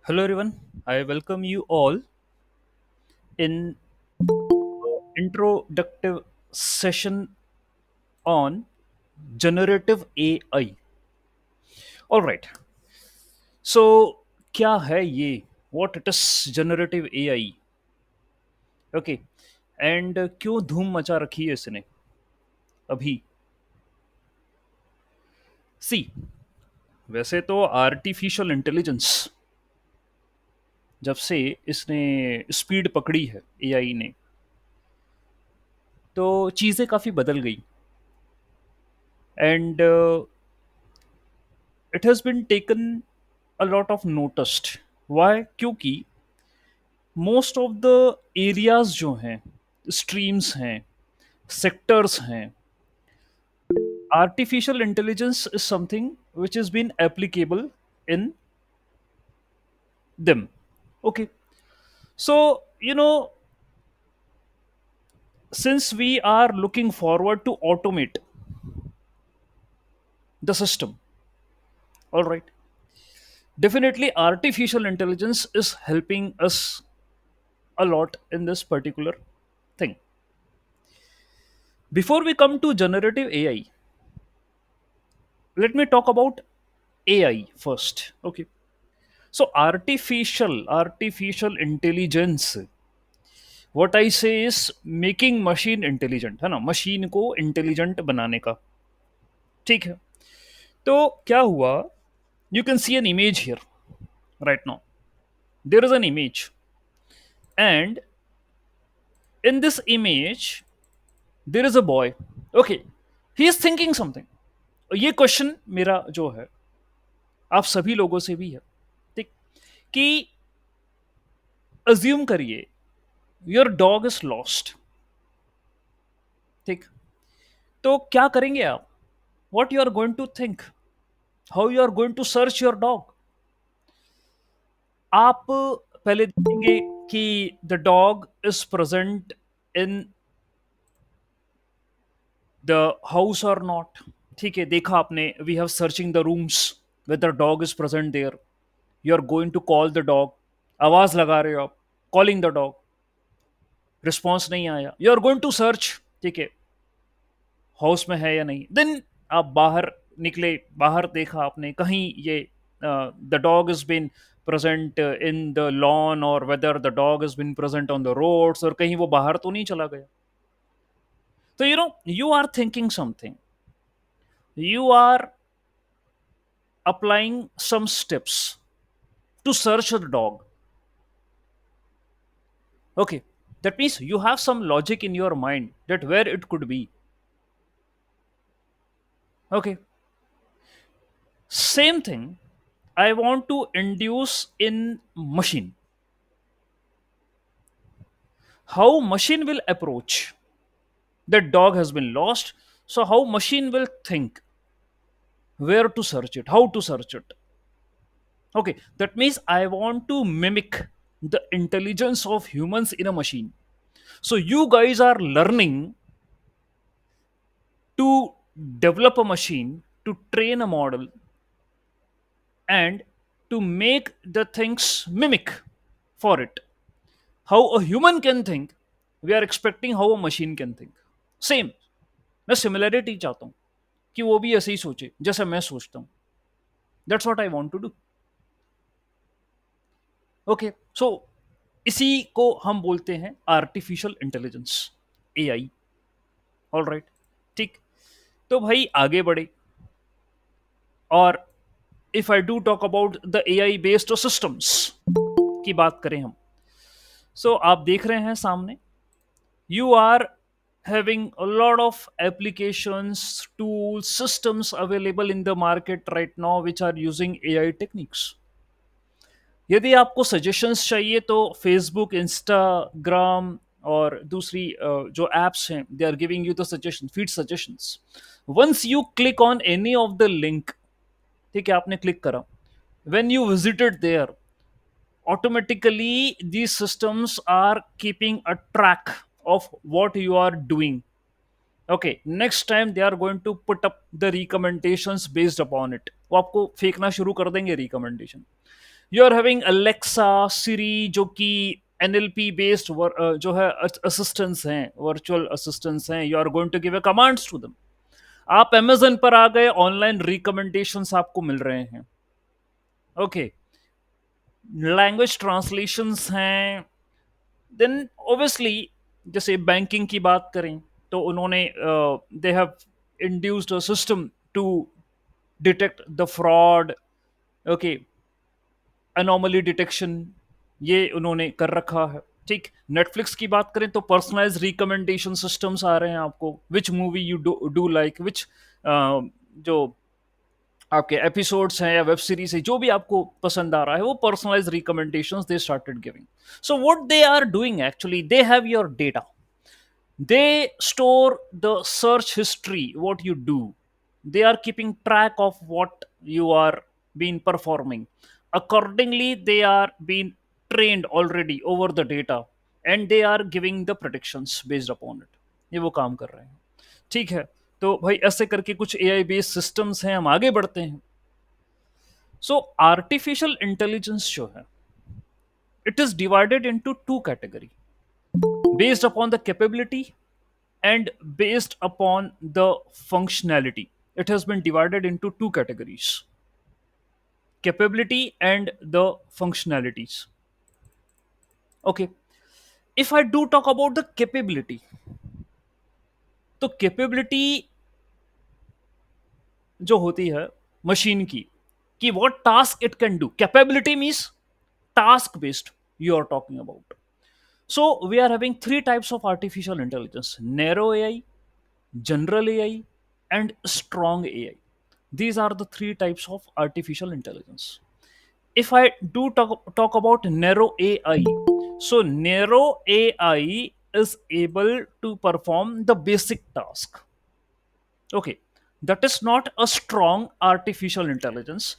Hello, everyone. I welcome you all in introductive session on generative AI. All right. So, क्या है ये? What it is generative AI? Okay. And क्यों धूम मचा रखी है इसने अभी? सी, वैसे तो आर्टिफिशियल इंटेलिजेंस जब से इसने स्पीड पकड़ी है एआई ने, तो चीज़ें काफ़ी बदल गई and it has been taken a lot of noticed. Why? क्योंकि मोस्ट ऑफ द एरियाज जो हैं, स्ट्रीम्स हैं, सेक्टर्स हैं, artificial intelligence is something which is been applicable in them. Okay, so since we are looking forward to automate the system, all right, definitely artificial intelligence is helping us a lot in this particular thing. Before we come to generative AI, let me talk about AI first. Okay, so artificial intelligence, what I say is making machine intelligent, है ना, machine को intelligent बनाने का. ठीक है. तो क्या हुआ? You can see an image here right now. There is an image, and in this image there is a boy. Okay, he is thinking something. ये क्वेश्चन मेरा जो है, आप सभी लोगों से भी है, ठीक, कि अज्यूम करिए योर डॉग इज लॉस्ट. ठीक, तो क्या करेंगे आप? What you are going to think? How you are going to search your dog? आप पहले देखेंगे कि the dog is present in the house और नॉट. ठीक है, देखा आपने, we have searching the rooms whether dog is present there. You are going to call the dog, आवाज लगा रहे हो आप, कॉलिंग द डॉग, रिस्पॉन्स नहीं आया, you are going to search. ठीक है, हाउस में है या नहीं. देन आप बाहर निकले, बाहर देखा आपने कहीं ये the dog is been present in the lawn, और whether the dog is been present on the roads, और कहीं वो बाहर तो नहीं चला गया. तो you are thinking something, you are applying some steps to search the dog. Okay, that means you have some logic in your mind that where it could be. Okay, same thing I want to induce in machine. How machine will approach that dog has been lost, so how machine will think where to search it, how to search it. Okay, that means I want to mimic the intelligence of humans in a machine. So you guys are learning to develop a machine, to train a model, and to make the things mimic for it. How a human can think, we are expecting how a machine can think. Same. मैं similarity चाहता हूं कि वो भी ऐसे ही सोचे जैसे मैं सोचता हूं. That's what I want to do. Okay, so इसी को हम बोलते हैं artificial intelligence, AI. All right, ठीक. तो भाई आगे बढ़े, और if I do talk about the AI based systems की बात करें हम, सो आप देख रहे हैं सामने, you are having a lot of applications, tools, systems available in the market right now which are using AI techniques. यदि आपको सजेशंस चाहिए तो फेसबुक, इंस्टाग्राम और दूसरी जो एप्स हैं, they are giving you the suggestion, feed suggestions. Once you click on any of the link, ठीक है, आपने क्लिक करा, when you visited there, automatically these systems are keeping a track of what you are doing. Okay, next time they are going to put up the recommendations based upon it. वो आपको फेंकना शुरू कर देंगे recommendation. You are having Alexa, Siri, जो कि NLP based जो है असिस्टेंट्स हैं, वर्चुअल असिस्टेंट्स हैं, you are going to give a commands to them. आप अमेजन पर आ गए, ऑनलाइन रिकमेंडेशंस आपको मिल रहे हैं। ओके, लैंग्वेज ट्रांसलेशंस हैं। देन ऑब्वियसली जैसे बैंकिंग की बात करें तो उन्होंने they have induced a system to detect the fraud. Okay, anomaly detection ये उन्होंने कर रखा है। ठीक, नेटफ्लिक्स की बात करें तो पर्सनलाइज रिकमेंडेशन सिस्टम्स आ रहे हैं आपको, which movie you do like, which जो आपके एपिसोड्स हैं या वेब सीरीज है जो भी आपको पसंद आ रहा है, वो personalise recommendations they started giving. So what they are doing actually, they have your data, they store the search history what you do, they are keeping track of what you are been performing, accordingly they are being trained already over the data, and they are giving the predictions based upon it। ये वो काम कर रहे हैं। ठीक है, तो भाई ऐसे करके कुछ एआई बेस्ड सिस्टम्स हैं। हम आगे बढ़ते हैं। सो आर्टिफिशियल इंटेलिजेंस जो है, it is divided into two category based upon the capability and based upon the functionality। It has been divided into two categories: capability and the functionalities। Okay, if I do talk about the capability, तो capability जो होती है machine की, कि what task it can do, capability means task based you are talking about। So we are having three types of artificial intelligence: narrow AI, general AI, and strong AI। These are the three types of artificial intelligence। If I do talk about narrow AI, so narrow AI is able to perform the basic task। Okay, that is not a strong artificial intelligence।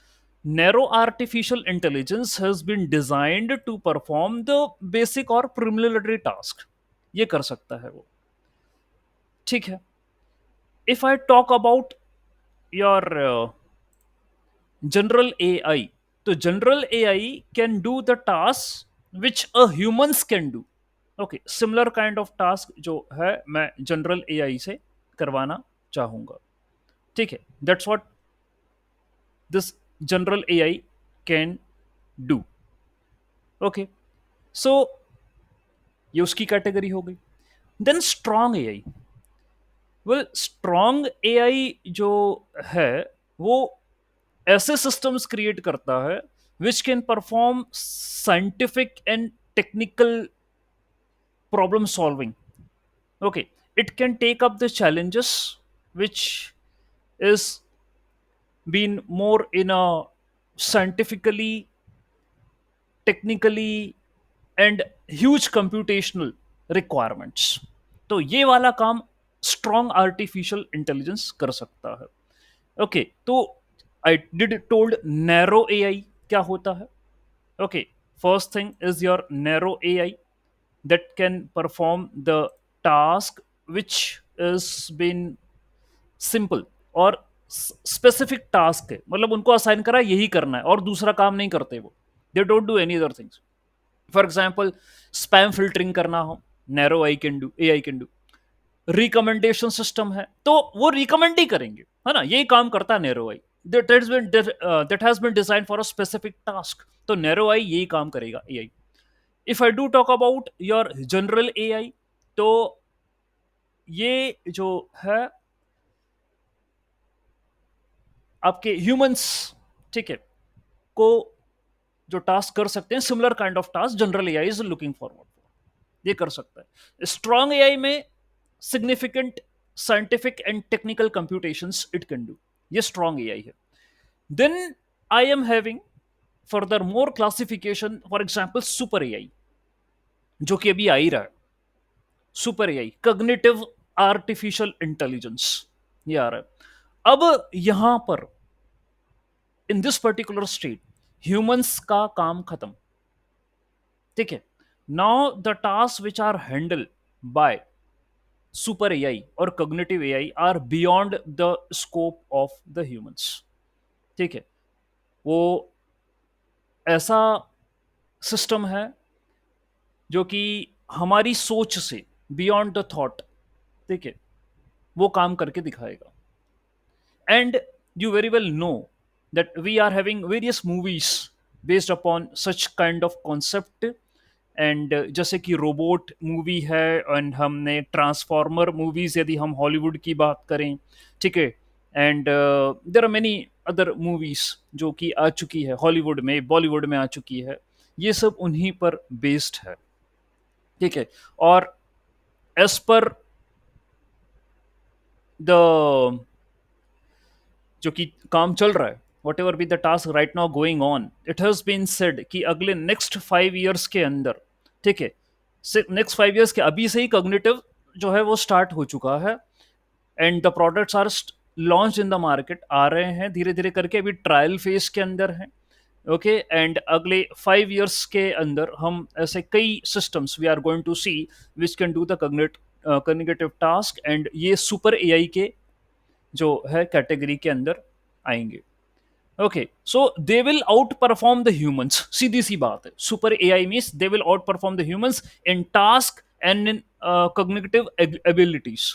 Narrow artificial intelligence has been designed to perform the basic or preliminary task। ये कर सकता है वो। ठीक है, if I talk about your general AI, तो general AI can do the tasks which a humans can do। Okay, similar kind of task जो है मैं जनरल एआई से करवाना चाहूंगा। ठीक है, that's what this general AI can do. Okay, so ये उसकी कैटेगरी हो गई। Then strong AI, well strong AI जो है वो ऐसे सिस्टम्स क्रिएट करता है which can perform scientific and technical problem solving. Okay, it can take up the challenges which is been more in a scientifically, technically and huge computational requirements। तो ये वाला काम स्ट्रॉन्ग आर्टिफिशियल इंटेलिजेंस कर सकता है। Okay, तो I did told narrow AI क्या होता है। Okay, first thing is your narrow AI that can perform the task which is been simple और स्पेसिफिक टास्क है, मतलब उनको असाइन करा यही करना है और दूसरा काम नहीं करते वो। They don't do any other things. For example spam filtering करना हो, narrow I can do, A I can do. Recommendation system है तो वो रिकमेंड ही करेंगे, है ना, यही काम करता है narrow AI. That has been design for a specific task, तो नैरो आई यही काम करेगा AI. If I do talk about your general AI, तो ये जो है आपके ह्यूमंस, ठीक है, को जो टास्क कर सकते हैं similar kind of task general AI is looking forward for, ये कर सकता है। स्ट्रॉन्ग एआई में significant scientific and technical computations it can do, ये स्ट्रॉन्ग एआई है। Then I am having further more classification, for example super AI, जो कि अभी आ ही रहा है। Super AI cognitive artificial intelligence, ये आ रहा है। अब यहां पर in this particular state humans का काम खत्म। ठीक है, now the task which are handle by super AI और cognitive AI are beyond the scope of the humans. ठीक है, वो ऐसा सिस्टम है जो कि हमारी सोच से बियॉन्ड द थॉट, ठीक है, वो काम करके दिखाएगा. And you very well know that we are having various movies based upon such kind of concept. And जैसे कि रोबोट मूवी है, एंड हमने ट्रांसफॉर्मर मूवीज यदि हम हॉलीवुड की बात करें, ठीक है, and there are many other movies जो कि आ चुकी है हॉलीवुड में, बॉलीवुड में आ चुकी है. ये सब उन्हीं पर बेस्ड है, ठीक है. और एज पर द जो कि काम चल रहा है, whatever be the task right now going on, it has been said कि अगले नेक्स्ट 5 ईयर्स के अंदर, ठीक है, नेक्स्ट 5 ईयर्स के अभी से ही कॉग्निटिव जो है वो स्टार्ट हो चुका है. And the products are launch in the market, आ रहे हैं धीरे धीरे करके, अभी ट्रायल फेज के अंदर है. ओके, एंड अगले 5 ईयर्स के अंदर हम ऐसे कई systems we are going to see which can do the cognitive task, and ये सुपर एआई के जो है कैटेगरी के अंदर आएंगे. Okay, so they will outperform the humans, सीधी सी बात है. Super AI means they will outperform the humans in task and in cognitive abilities,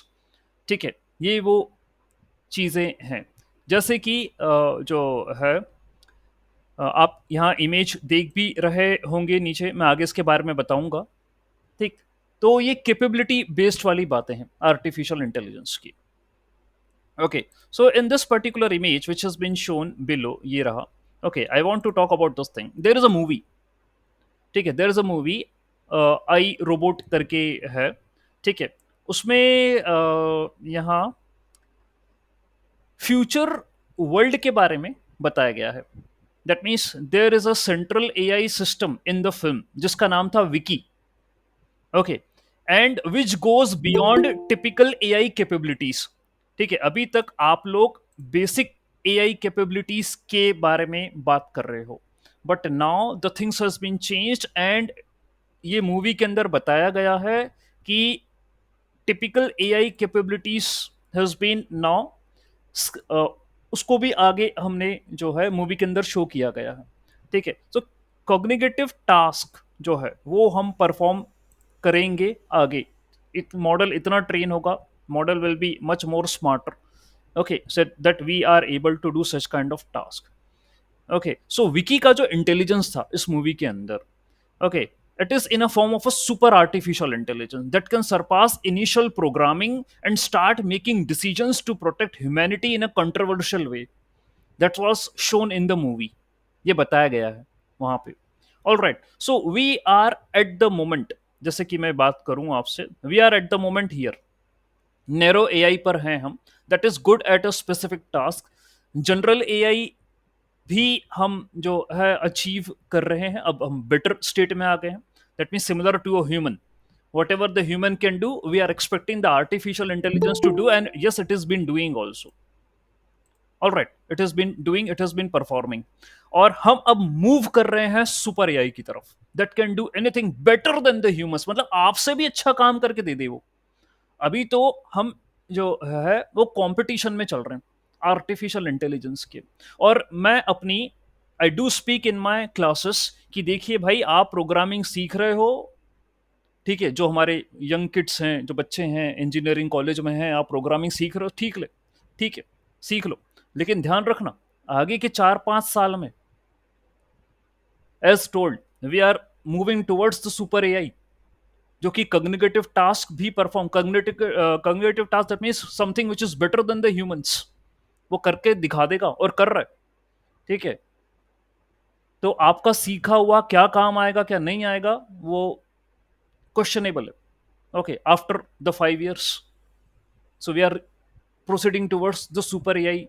ठीक है. ये वो चीजें हैं. जैसे कि जो है आप यहाँ इमेज देख भी रहे होंगे नीचे, मैं आगे इसके बारे में बताऊंगा, ठीक. तो ये कैपेबिलिटी बेस्ड वाली बातें हैं आर्टिफिशियल इंटेलिजेंस की. Okay, so in this particular image which has been shown below, ये रहा. Okay, I want to talk about this thing. There is a movie, ठीक है, there is a movie, I robot करके है, ठीक है. उसमें यहाँ फ्यूचर वर्ल्ड के बारे में बताया गया है. That means there is a central AI system in the film जिसका नाम था VIKI. Okay, and which goes beyond typical AI capabilities, ठीक है. अभी तक आप लोग बेसिक एआई कैपेबिलिटीज के बारे में बात कर रहे हो, but now the things has been changed, and ये मूवी के अंदर बताया गया है कि typical AI capabilities has been now, उसको भी आगे हमने जो है मूवी के अंदर शो किया गया है, ठीक है. तो कॉग्निटिव टास्क जो है वो हम परफॉर्म करेंगे आगे. मॉडल इतना ट्रेन होगा, model will be much more smarter, okay, so that we are able to do such kind of task. Okay, so Vicky का जो इंटेलिजेंस था इस मूवी के अंदर, okay, it is in a form of a super artificial intelligence that can surpass initial programming and start making decisions to protect humanity in a controversial way. That was shown in the movie. ये बताया गया है वहां पे. All right, so we are at the moment, जैसे कि मैं बात करूं आपसे, we are at the moment here, narrow AI पर हैं हम, that is good at a specific task. General AI भी हम जो है अचीव कर रहे हैं, अब हम बेटर स्टेट में आ गए हैं. That mean similar to a human, whatever the human can do, we are expecting the artificial intelligence to do, and yes, it has been doing also. All right, it has been doing, it has been performing. और हम अब move कर रहे हैं super AI की तरफ, that can do anything better than the humans, मतलब आपसे भी अच्छा काम करके दे दे वो. अभी तो हम जो है वो कंपटीशन में चल रहे हैं आर्टिफिशियल इंटेलिजेंस के. और मैं अपनी, I do speak in my classes कि देखिए भाई, आप प्रोग्रामिंग सीख रहे हो, ठीक है, जो हमारे यंग किड्स हैं, जो बच्चे हैं इंजीनियरिंग कॉलेज में हैं, आप प्रोग्रामिंग सीख रहे हो, ठीक है, सीख लो, लेकिन ध्यान रखना आगे के 4-5 साल में, as told, we are moving towards the super AI जो कि कॉग्निटिव टास्क भी perform, cognitive task that means something which is better than the humans, वो करके दिखा देगा और कर रहा है, ठीक है. तो आपका सीखा हुआ क्या काम आएगा क्या नहीं आएगा वो क्वेश्चनेबल है. Okay, after the 5 years, so we are proceeding towards the super AI,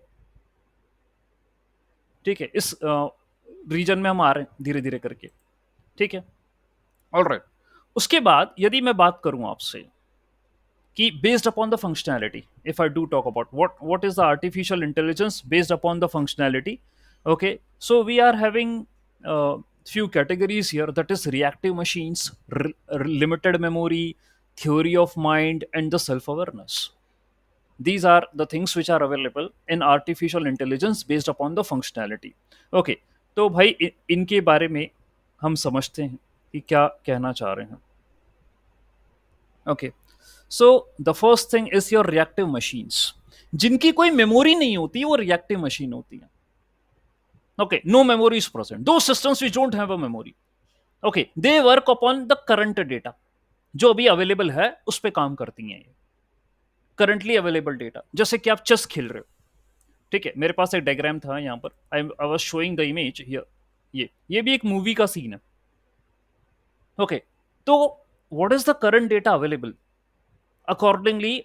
ठीक है. इस रीजन में हम आ रहे हैं धीरे धीरे करके, ठीक है. ऑल राइट, उसके बाद यदि मैं बात करूं आपसे कि based upon the functionality, if I do talk about what is the artificial intelligence based upon the functionality, okay, so we are having few categories here, that is reactive machines, limited memory, theory of mind, and the self awareness. These are the things which are available in artificial intelligence based upon the functionality. Okay, तो भाई इनके बारे में हम समझते हैं कि क्या कहना चाह रहे हैं। Okay, so the first thing is your reactive machines. जिनकी कोई मेमोरी नहीं होती वो रिएक्टिव मशीन होती है। Okay, no memory is present, those systems which don't have a memory. Okay, they work upon the current data, जो अभी available है उस पर काम करती हैं ये, करंटली अवेलेबल डेटा। जैसे कि आप चेस खेल रहे हो, ठीक है, मेरे पास एक डायग्राम था यहाँ पर, I was showing the image here. ये भी एक मूवी का सीन है। ओके, तो what is the current data available accordingly,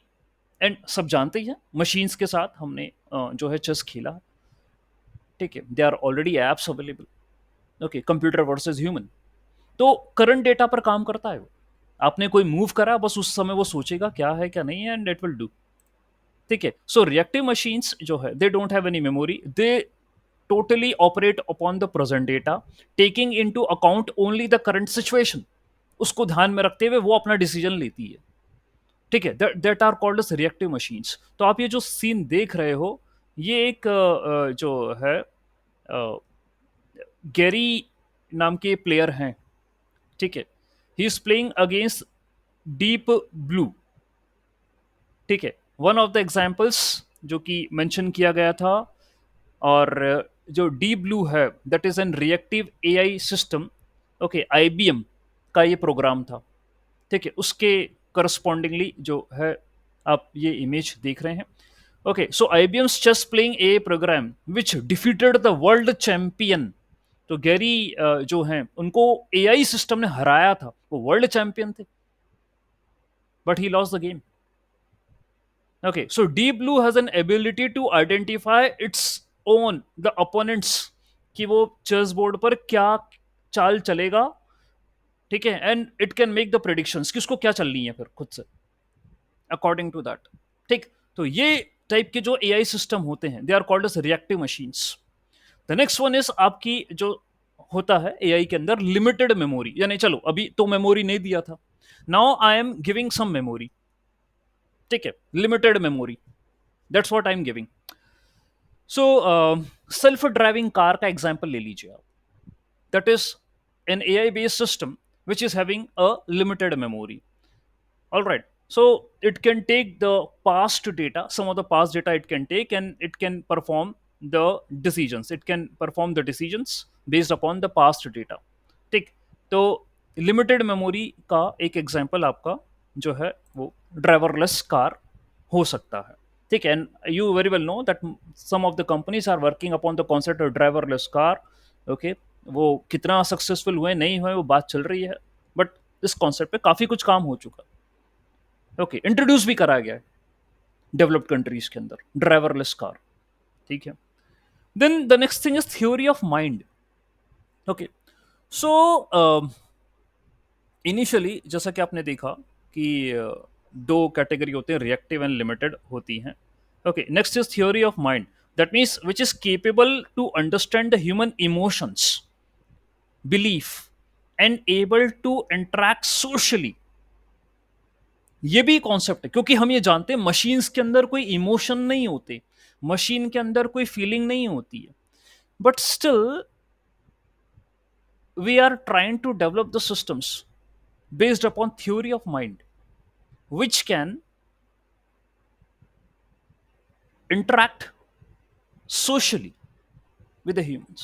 and सब जानते ही हैं मशीन्स के साथ हमने जो है चेस खेला, ठीक है, they are already apps available. Okay, computer versus human. तो करंट डेटा पर काम करता है वो। आपने कोई मूव करा, बस उस समय वो सोचेगा क्या है क्या नहीं है, एंड इट विल डू। ठीक है, सो रिएक्टिव मशीन्स जो है they don't have any memory, they totally operate upon the present data, taking into account only the current situation। उसको ध्यान में रखते हुए वो अपना डिसीजन लेती है। ठीक है, that are called as reactive machines. तो आप ये जो सीन देख रहे हो, ये एक जो है गैरी नाम के प्लेयर हैं, ठीक है, he is playing against deep blue. ठीक है, वन ऑफ द एग्जाम्पल्स जो कि मेंशन किया गया था। और जो डी ब्लू है that is N reactive AI system. Okay, IBM का ये प्रोग्राम था। ठीक है, उसके करस्पॉन्डिंगली जो है आप ये इमेज देख रहे हैं। Okay, so IBM's chess playing a program which defeated the world champion. तो गैरी जो हैं उनको एआई सिस्टम ने हराया था, वो वर्ल्ड चैंपियन थे, but he lost the game. Okay, so Deep Blue has an ability to identify its own the opponents, कि वो चेस बोर्ड पर क्या चाल चलेगा, ठीक है, and it can make the predictions कि उसको क्या चलनी है फिर खुद से अकॉर्डिंग टू दैट। ठीक, तो ये टाइप के जो एआई सिस्टम होते हैं they are called as reactive machines. The next one is आपकी जो होता है एआई के अंदर लिमिटेड मेमोरी, यानी चलो अभी तो मेमोरी नहीं दिया था, now I am giving some memory. ठीक है, limited memory, that's what I am giving. So self driving car का एग्जाम्पल ले लीजिए आप, that is an AI based system which is having a limited memory. All right, so it can take the past data, some of the past data it can take, and it can perform the decisions, it can perform the decisions based upon the past data। ठीक, तो limited memory का एक example आपका जो है वो driverless car हो सकता है। ठीक है, and you very well know that some of the companies are working upon the concept of driverless car. Okay, वो कितना सक्सेसफुल हुए नहीं हुए वो बात चल रही है, बट इस कॉन्सेप्ट पे काफी कुछ काम हो चुका है। ओके, इंट्रोड्यूस भी करा गया है डेवलप्ड कंट्रीज के अंदर ड्राइवरलेस कार। ठीक है, then the next thing is theory of mind. Okay, so initially जैसा कि आपने देखा कि दो कैटेगरी होते हैं, रिएक्टिव एंड लिमिटेड होती हैं। Okay, next is theory of mind, that means which is capable to understand the human emotions, belief, and able to interact socially. ये भी कॉन्सेप्ट है, क्योंकि हम ये जानते हैं मशीन्स के अंदर कोई इमोशन नहीं होते, मशीन के अंदर कोई फीलिंग नहीं होती है, but still we are trying to develop the systems based upon theory of mind which can interact socially with the humans।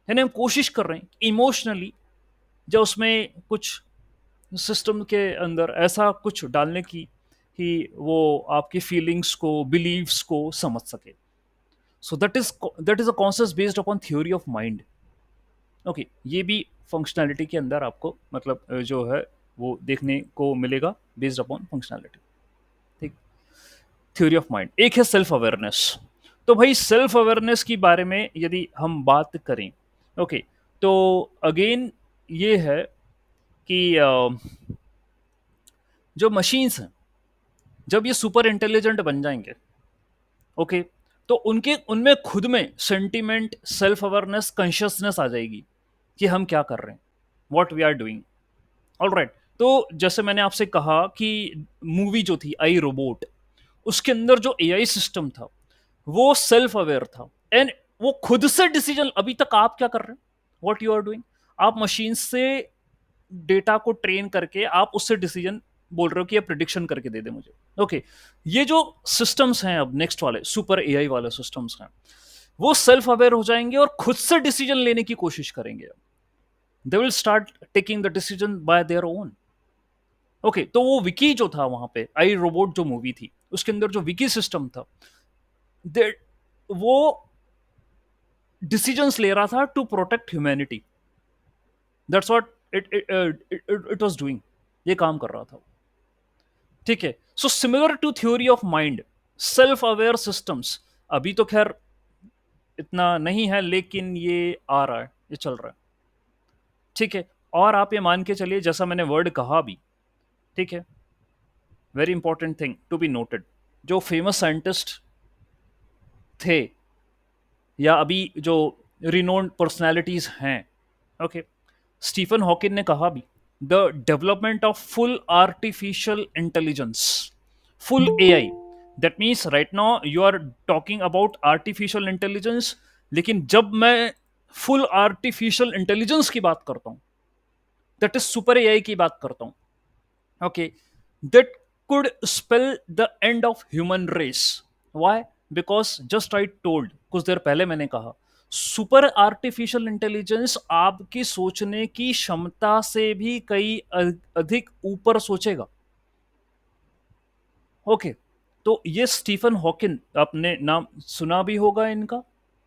यानी हम कोशिश कर रहे हैं इमोशनली जो उसमें कुछ सिस्टम के अंदर ऐसा कुछ डालने की कि वो आपकी फीलिंग्स को, बिलीव्स को समझ सके। सो that is a concept based upon theory of mind. Okay, ये भी फंक्शनैलिटी के अंदर आपको मतलब जो है वो देखने को मिलेगा बेस्ड अपॉन फंक्शनैलिटी। ठीक, थ्योरी ऑफ माइंड। एक है सेल्फ अवेयरनेस। तो भाई सेल्फ अवेयरनेस की बारे में यदि हम बात करें, ओके, तो अगेन ये है कि जो मशीन्स हैं जब ये सुपर इंटेलिजेंट बन जाएंगे, ओके, तो उनके उनमें खुद में सेंटिमेंट, सेल्फ अवेयरनेस, कॉन्शियसनेस आ जाएगी कि हम क्या कर रहे हैं, what we are doing. All right, तो जैसे मैंने आपसे कहा कि मूवी जो थी आई रोबोट, उसके अंदर जो एआई सिस्टम था वो सेल्फ अवेयर था, एंड वो खुद से डिसीजन, अभी तक आप क्या कर रहे हैं, व्हाट यू आर डूइंग, आप मशीन से डेटा को ट्रेन करके आप उससे डिसीजन बोल रहे हो कि ये प्रिडिक्शन करके दे दे मुझे। ओके, ये जो सिस्टम्स हैं अब नेक्स्ट वाले सुपर एआई वाले सिस्टम्स हैं, वो सेल्फ अवेयर हो जाएंगे और खुद से डिसीजन लेने की कोशिश करेंगे। They will start taking the decision by their own. Okay, तो वो विकी जो था वहां पे, आई रोबोट जो मूवी थी, उसके अंदर जो विकी सिस्टम था, वो डिसीजंस ले रहा था to protect humanity. That's what it was doing, ये काम कर रहा था। ठीक है, so similar to theory of mind, self aware systems अभी तो खैर इतना नहीं है, लेकिन ये आ रहा है, ये चल रहा है। ठीक है, और आप ये मान के चलिए, जैसा मैंने वर्ड कहा भी, ठीक है, very important thing to be noted, जो फेमस साइंटिस्ट थे या अभी जो रिनोन्ड पर्सनैलिटीज हैं, ओके, स्टीफन हॉकिन ने कहा भी, the development of full artificial intelligence, full AI, that means right now you are talking about artificial intelligence, लेकिन जब मैं फुल आर्टिफिशियल इंटेलिजेंस की बात करता हूं, दैट इज सुपर एआई की बात करता हूं, okay, that could spell the end of human race. Why? Because just I told कुछ देर पहले मैंने कहा, सुपर आर्टिफिशियल इंटेलिजेंस आपकी सोचने की क्षमता से भी कई अधिक ऊपर सोचेगा। ओके, तो ये स्टीफन हॉकिन, आपने नाम सुना भी होगा इनका,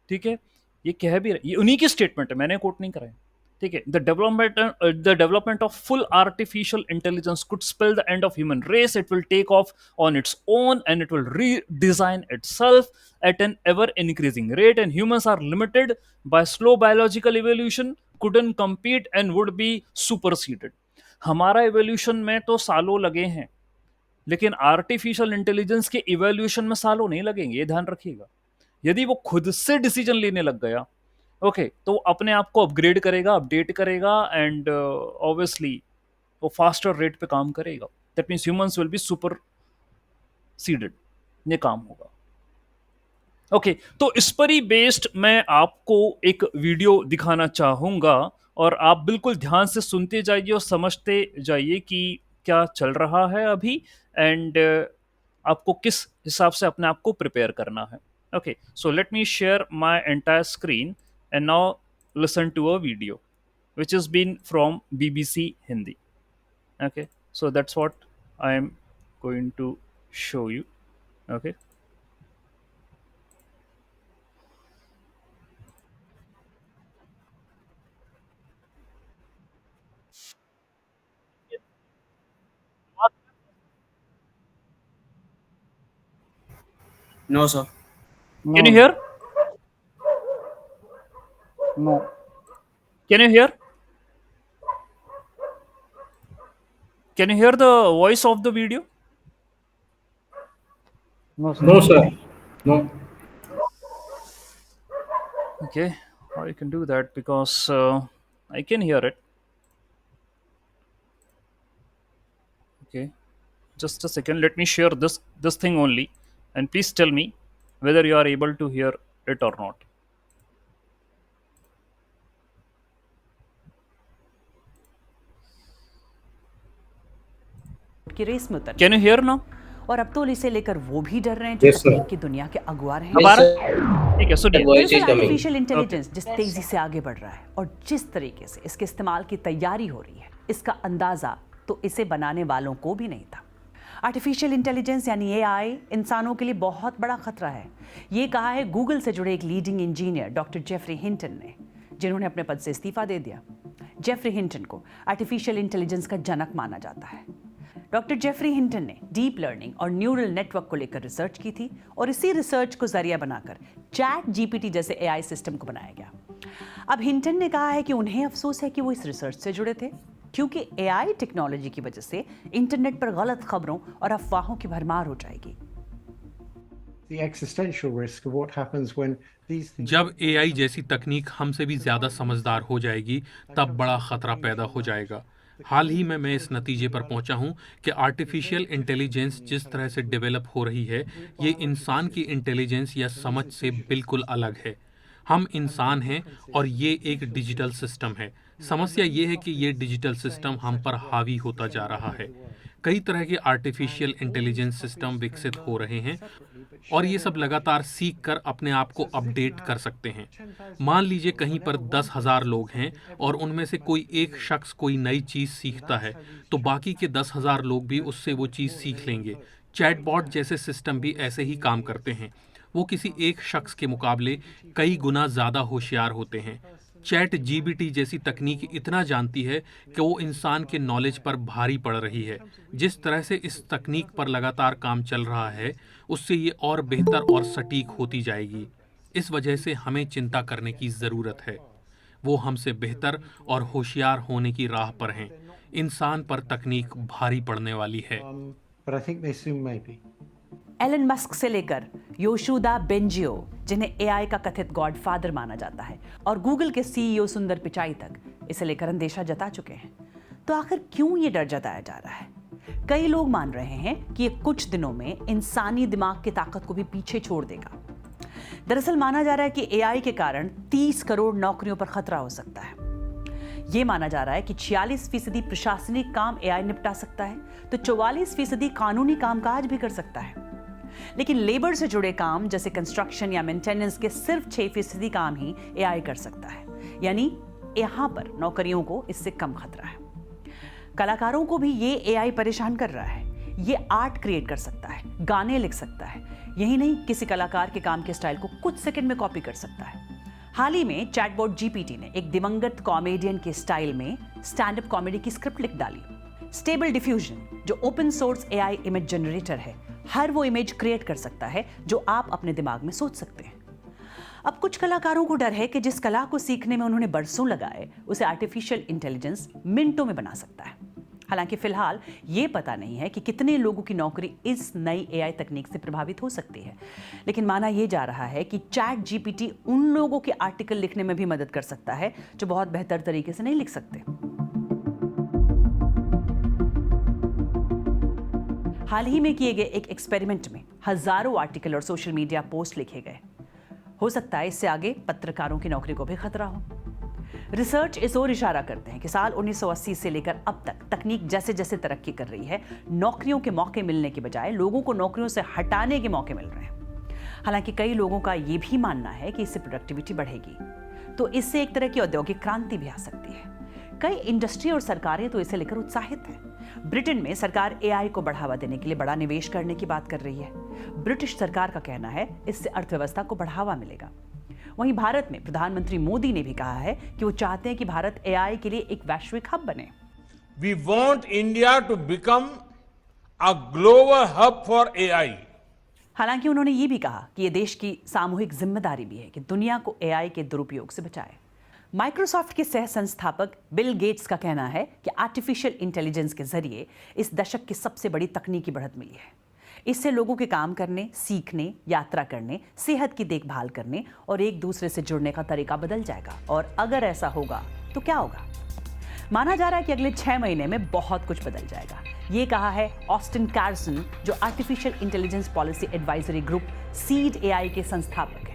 ठीक है, ये कह भी ये उन्हीं की स्टेटमेंट है, मैंने कोट नहीं कराया। ठीक है, the development of full artificial intelligence could spell the end of human race, it will take off on its own and it will redesign itself at an ever increasing rate, and humans are limited by slow biological evolution, couldn't compete and would be superseded। हमारा evolution में तो सालों लगे हैं, लेकिन artificial intelligence के evolution में सालों नहीं लगेंगे, ये ध्यान रखिएगा। यदि वो खुद से डिसीजन लेने लग गया, ओके, तो वो अपने आप को अपग्रेड करेगा, अपडेट करेगा, एंड ऑब्वियसली वो फास्टर रेट पे काम करेगा। That means humans will be super seeded, ये काम होगा। ओके, तो इस पर ही बेस्ड मैं आपको एक वीडियो दिखाना चाहूंगा, और आप बिल्कुल ध्यान से सुनते जाइए और समझते जाइए कि क्या चल रहा है अभी, एंड आपको किस हिसाब से अपने आप को प्रिपेयर करना है। Okay, so let me share my entire screen and now listen to a video which has been from BBC Hindi. Okay, so that's what I am going to show you. Okay. No, sir. Can you No, hear? no, Can you hear? Can you hear the voice of the video? no, sir. No, sir. No. Okay, or you can do that because I can hear it. Okay, just a second. Let me share this thing only, and please tell me whether you are able to hear it or not. की race में उतर Can you hear now? और अब तो इसे लेकर वो भी डर रहे हैं Yes, जो sir. तकनीक की दुनिया के अगुआ रहे अब हैं। आ रहा है? ठीक है, सुनिए। Voice is दरअसल coming. आर्टिफिशियल इंटेलिजेंस जिस तेजी से आगे बढ़ रहा है और जिस तरीके से इसके इस्तेमाल की तैयारी हो रही है, इसका अंदाजा तो इसे बनाने वालों को भी नहीं था। आर्टिफिशियल इंटेलिजेंस यानी एआई इंसानों के लिए बहुत बड़ा खतरा है, ये कहा है गूगल से जुड़े एक leading engineer doctor Geoffrey Hinton ने, जिन्होंने अपने पद से इस्तीफा दे दिया। जेफरी हिंटन को आर्टिफिशियल इंटेलिजेंस का जनक माना जाता है। डॉक्टर जेफरी हिंटन ने डीप लर्निंग और न्यूरल नेटवर्क को लेकर रिसर्च की थी और इसी रिसर्च को जरिया बनाकर चैट जीपीटी जैसे एआई सिस्टम को बनाया गया। अब हिंटन ने कहा है कि उन्हें अफसोस है कि वो इस रिसर्च से जुड़े थे, क्योंकि एआई टेक्नोलॉजी की वजह से इंटरनेट पर गलत खबरों और अफवाहों की भरमार हो जाएगी। The existential risk of what happens when these things जब एआई जैसी तकनीक हमसे भी ज्यादा समझदार हो जाएगी, तब बड़ा खतरा पैदा हो जाएगा। हाल ही में मैं इस नतीजे पर पहुंचा हूं कि आर्टिफिशियल इंटेलिजेंस जिस तरह से डेवलप हो रही है, ये इंसान की इंटेलिजेंस या समझ से बिल्कुल अलग है। हम इंसान हैं और ये एक डिजिटल सिस्टम है। समस्या ये है कि ये डिजिटल सिस्टम हम पर हावी होता जा रहा है। कई तरह के आर्टिफिशियल इंटेलिजेंस सिस्टम विकसित हो रहे हैं और ये सब लगातार सीख कर अपने आप को अपडेट कर सकते हैं। मान लीजिए कहीं पर 10,000 लोग हैं और उनमें से कोई एक शख्स कोई नई चीज़ सीखता है, तो बाकी के 10,000 लोग भी उससे वो चीज़ सीख लेंगे। चैटबॉट जैसे सिस्टम भी ऐसे ही काम करते हैं। वो किसी एक शख्स के मुकाबले कई गुना ज़्यादा होशियार होते हैं। चैट जीपीटी जैसी तकनीक इतना जानती है कि वो इंसान के नॉलेज पर भारी पड़ रही है। जिस तरह से इस तकनीक पर लगातार काम चल रहा है, उससे ये और बेहतर और सटीक होती जाएगी। इस वजह से हमें चिंता करने की ज़रूरत है। वो हमसे बेहतर और होशियार होने की राह पर हैं। इंसान पर तकनीक भारी पड़ने वाली है। But I think they soon may be. Elon Musk से लेकर योशुदा बेंजियो, जिन्हें एआई का कथित गॉडफादर माना जाता है, और गूगल के सीईओ सुंदर पिचाई तक इसे लेकर अंदेशा जता चुके हैं। तो आखिर क्यों ये डर जताया जा रहा है? कई लोग मान रहे हैं कि ये कुछ दिनों में इंसानी दिमाग की ताकत को भी पीछे छोड़ देगा। दरअसल माना जा रहा है कि एआई के कारण 30 करोड़ नौकरियों पर खतरा हो सकता है। ये माना जा रहा है कि 46% प्रशासनिक काम एआई निपटा सकता है, तो 44% कानूनी कामकाज भी कर सकता है। लेकिन लेबर से जुड़े काम जैसे कंस्ट्रक्शन या मेंटेनेंस के सिर्फ 6% काम ही एआई कर सकता है। यानी यहां पर नौकरियों को इससे कम खतरा है। कलाकारों को भी ये एआई परेशान कर रहा है। ये आर्ट क्रिएट कर सकता है, गाने लिख सकता है, यही नहीं किसी कलाकार के काम के स्टाइल को कुछ सेकंड में कॉपी कर सकता है। हाल ही में चैटबॉट जीपीटी ने एक दिवंगत कॉमेडियन के स्टाइल में स्टैंड अप कॉमेडी की स्क्रिप्ट लिख डाली। स्टेबल डिफ्यूजन, जो open source AI image generator है, हर वो इमेज क्रिएट कर सकता है जो आप अपने दिमाग में सोच सकते हैं। अब कुछ कलाकारों को डर है कि जिस कला को सीखने में उन्होंने बरसों लगाए, उसे आर्टिफिशियल इंटेलिजेंस मिनटों में बना सकता है। हालांकि फिलहाल ये पता नहीं है कि कितने लोगों की नौकरी इस नई एआई तकनीक से प्रभावित हो सकती है। लेकिन माना यह जा रहा है कि चैट जीपीटी उन लोगों के आर्टिकल लिखने में भी मदद कर सकता है जो बहुत बेहतर तरीके से नहीं लिख सकते। हाल ही में किए गए एक एक्सपेरिमेंट में हजारों आर्टिकल और सोशल मीडिया पोस्ट लिखे गए। हो सकता है इससे आगे पत्रकारों की नौकरी को भी खतरा हो। रिसर्च इस ओर इशारा करते हैं कि साल 1980 से लेकर अब तक तकनीक जैसे जैसे तरक्की कर रही है, नौकरियों के मौके मिलने के बजाय लोगों को नौकरियों से हटाने के मौके मिल रहे हैं। हालांकि कई लोगों का यह भी मानना है कि इससे प्रोडक्टिविटी बढ़ेगी, तो इससे एक तरह की औद्योगिक क्रांति भी आ सकती है। कई इंडस्ट्री और सरकारें तो इसे लेकर उत्साहित हैं। ब्रिटेन में सरकार एआई को बढ़ावा देने के लिए बड़ा निवेश करने की बात कर रही है। ब्रिटिश सरकार का कहना है इससे अर्थव्यवस्था को बढ़ावा मिलेगा। वहीं भारत में प्रधानमंत्री मोदी ने भी कहा है कि वो चाहते हैं कि भारत एआई के लिए एक वैश्विक हब बने। We want India to become a global hub for AI. हालांकि उन्होंने ये भी कहा कि ये देश की सामूहिक जिम्मेदारी भी है कि दुनिया को एआई के दुरुपयोग से बचाए। माइक्रोसॉफ्ट के सह संस्थापक बिल गेट्स का कहना है कि आर्टिफिशियल इंटेलिजेंस के जरिए इस दशक की सबसे बड़ी तकनीकी बढ़त मिली है। इससे लोगों के काम करने, सीखने, यात्रा करने, सेहत की देखभाल करने और एक दूसरे से जुड़ने का तरीका बदल जाएगा। और अगर ऐसा होगा तो क्या होगा? माना जा रहा है कि अगले 6 महीने में बहुत कुछ बदल जाएगा। ये कहा है ऑस्टिन कार्सन, जो artificial intelligence policy advisory group seed AI के संस्थापक हैं।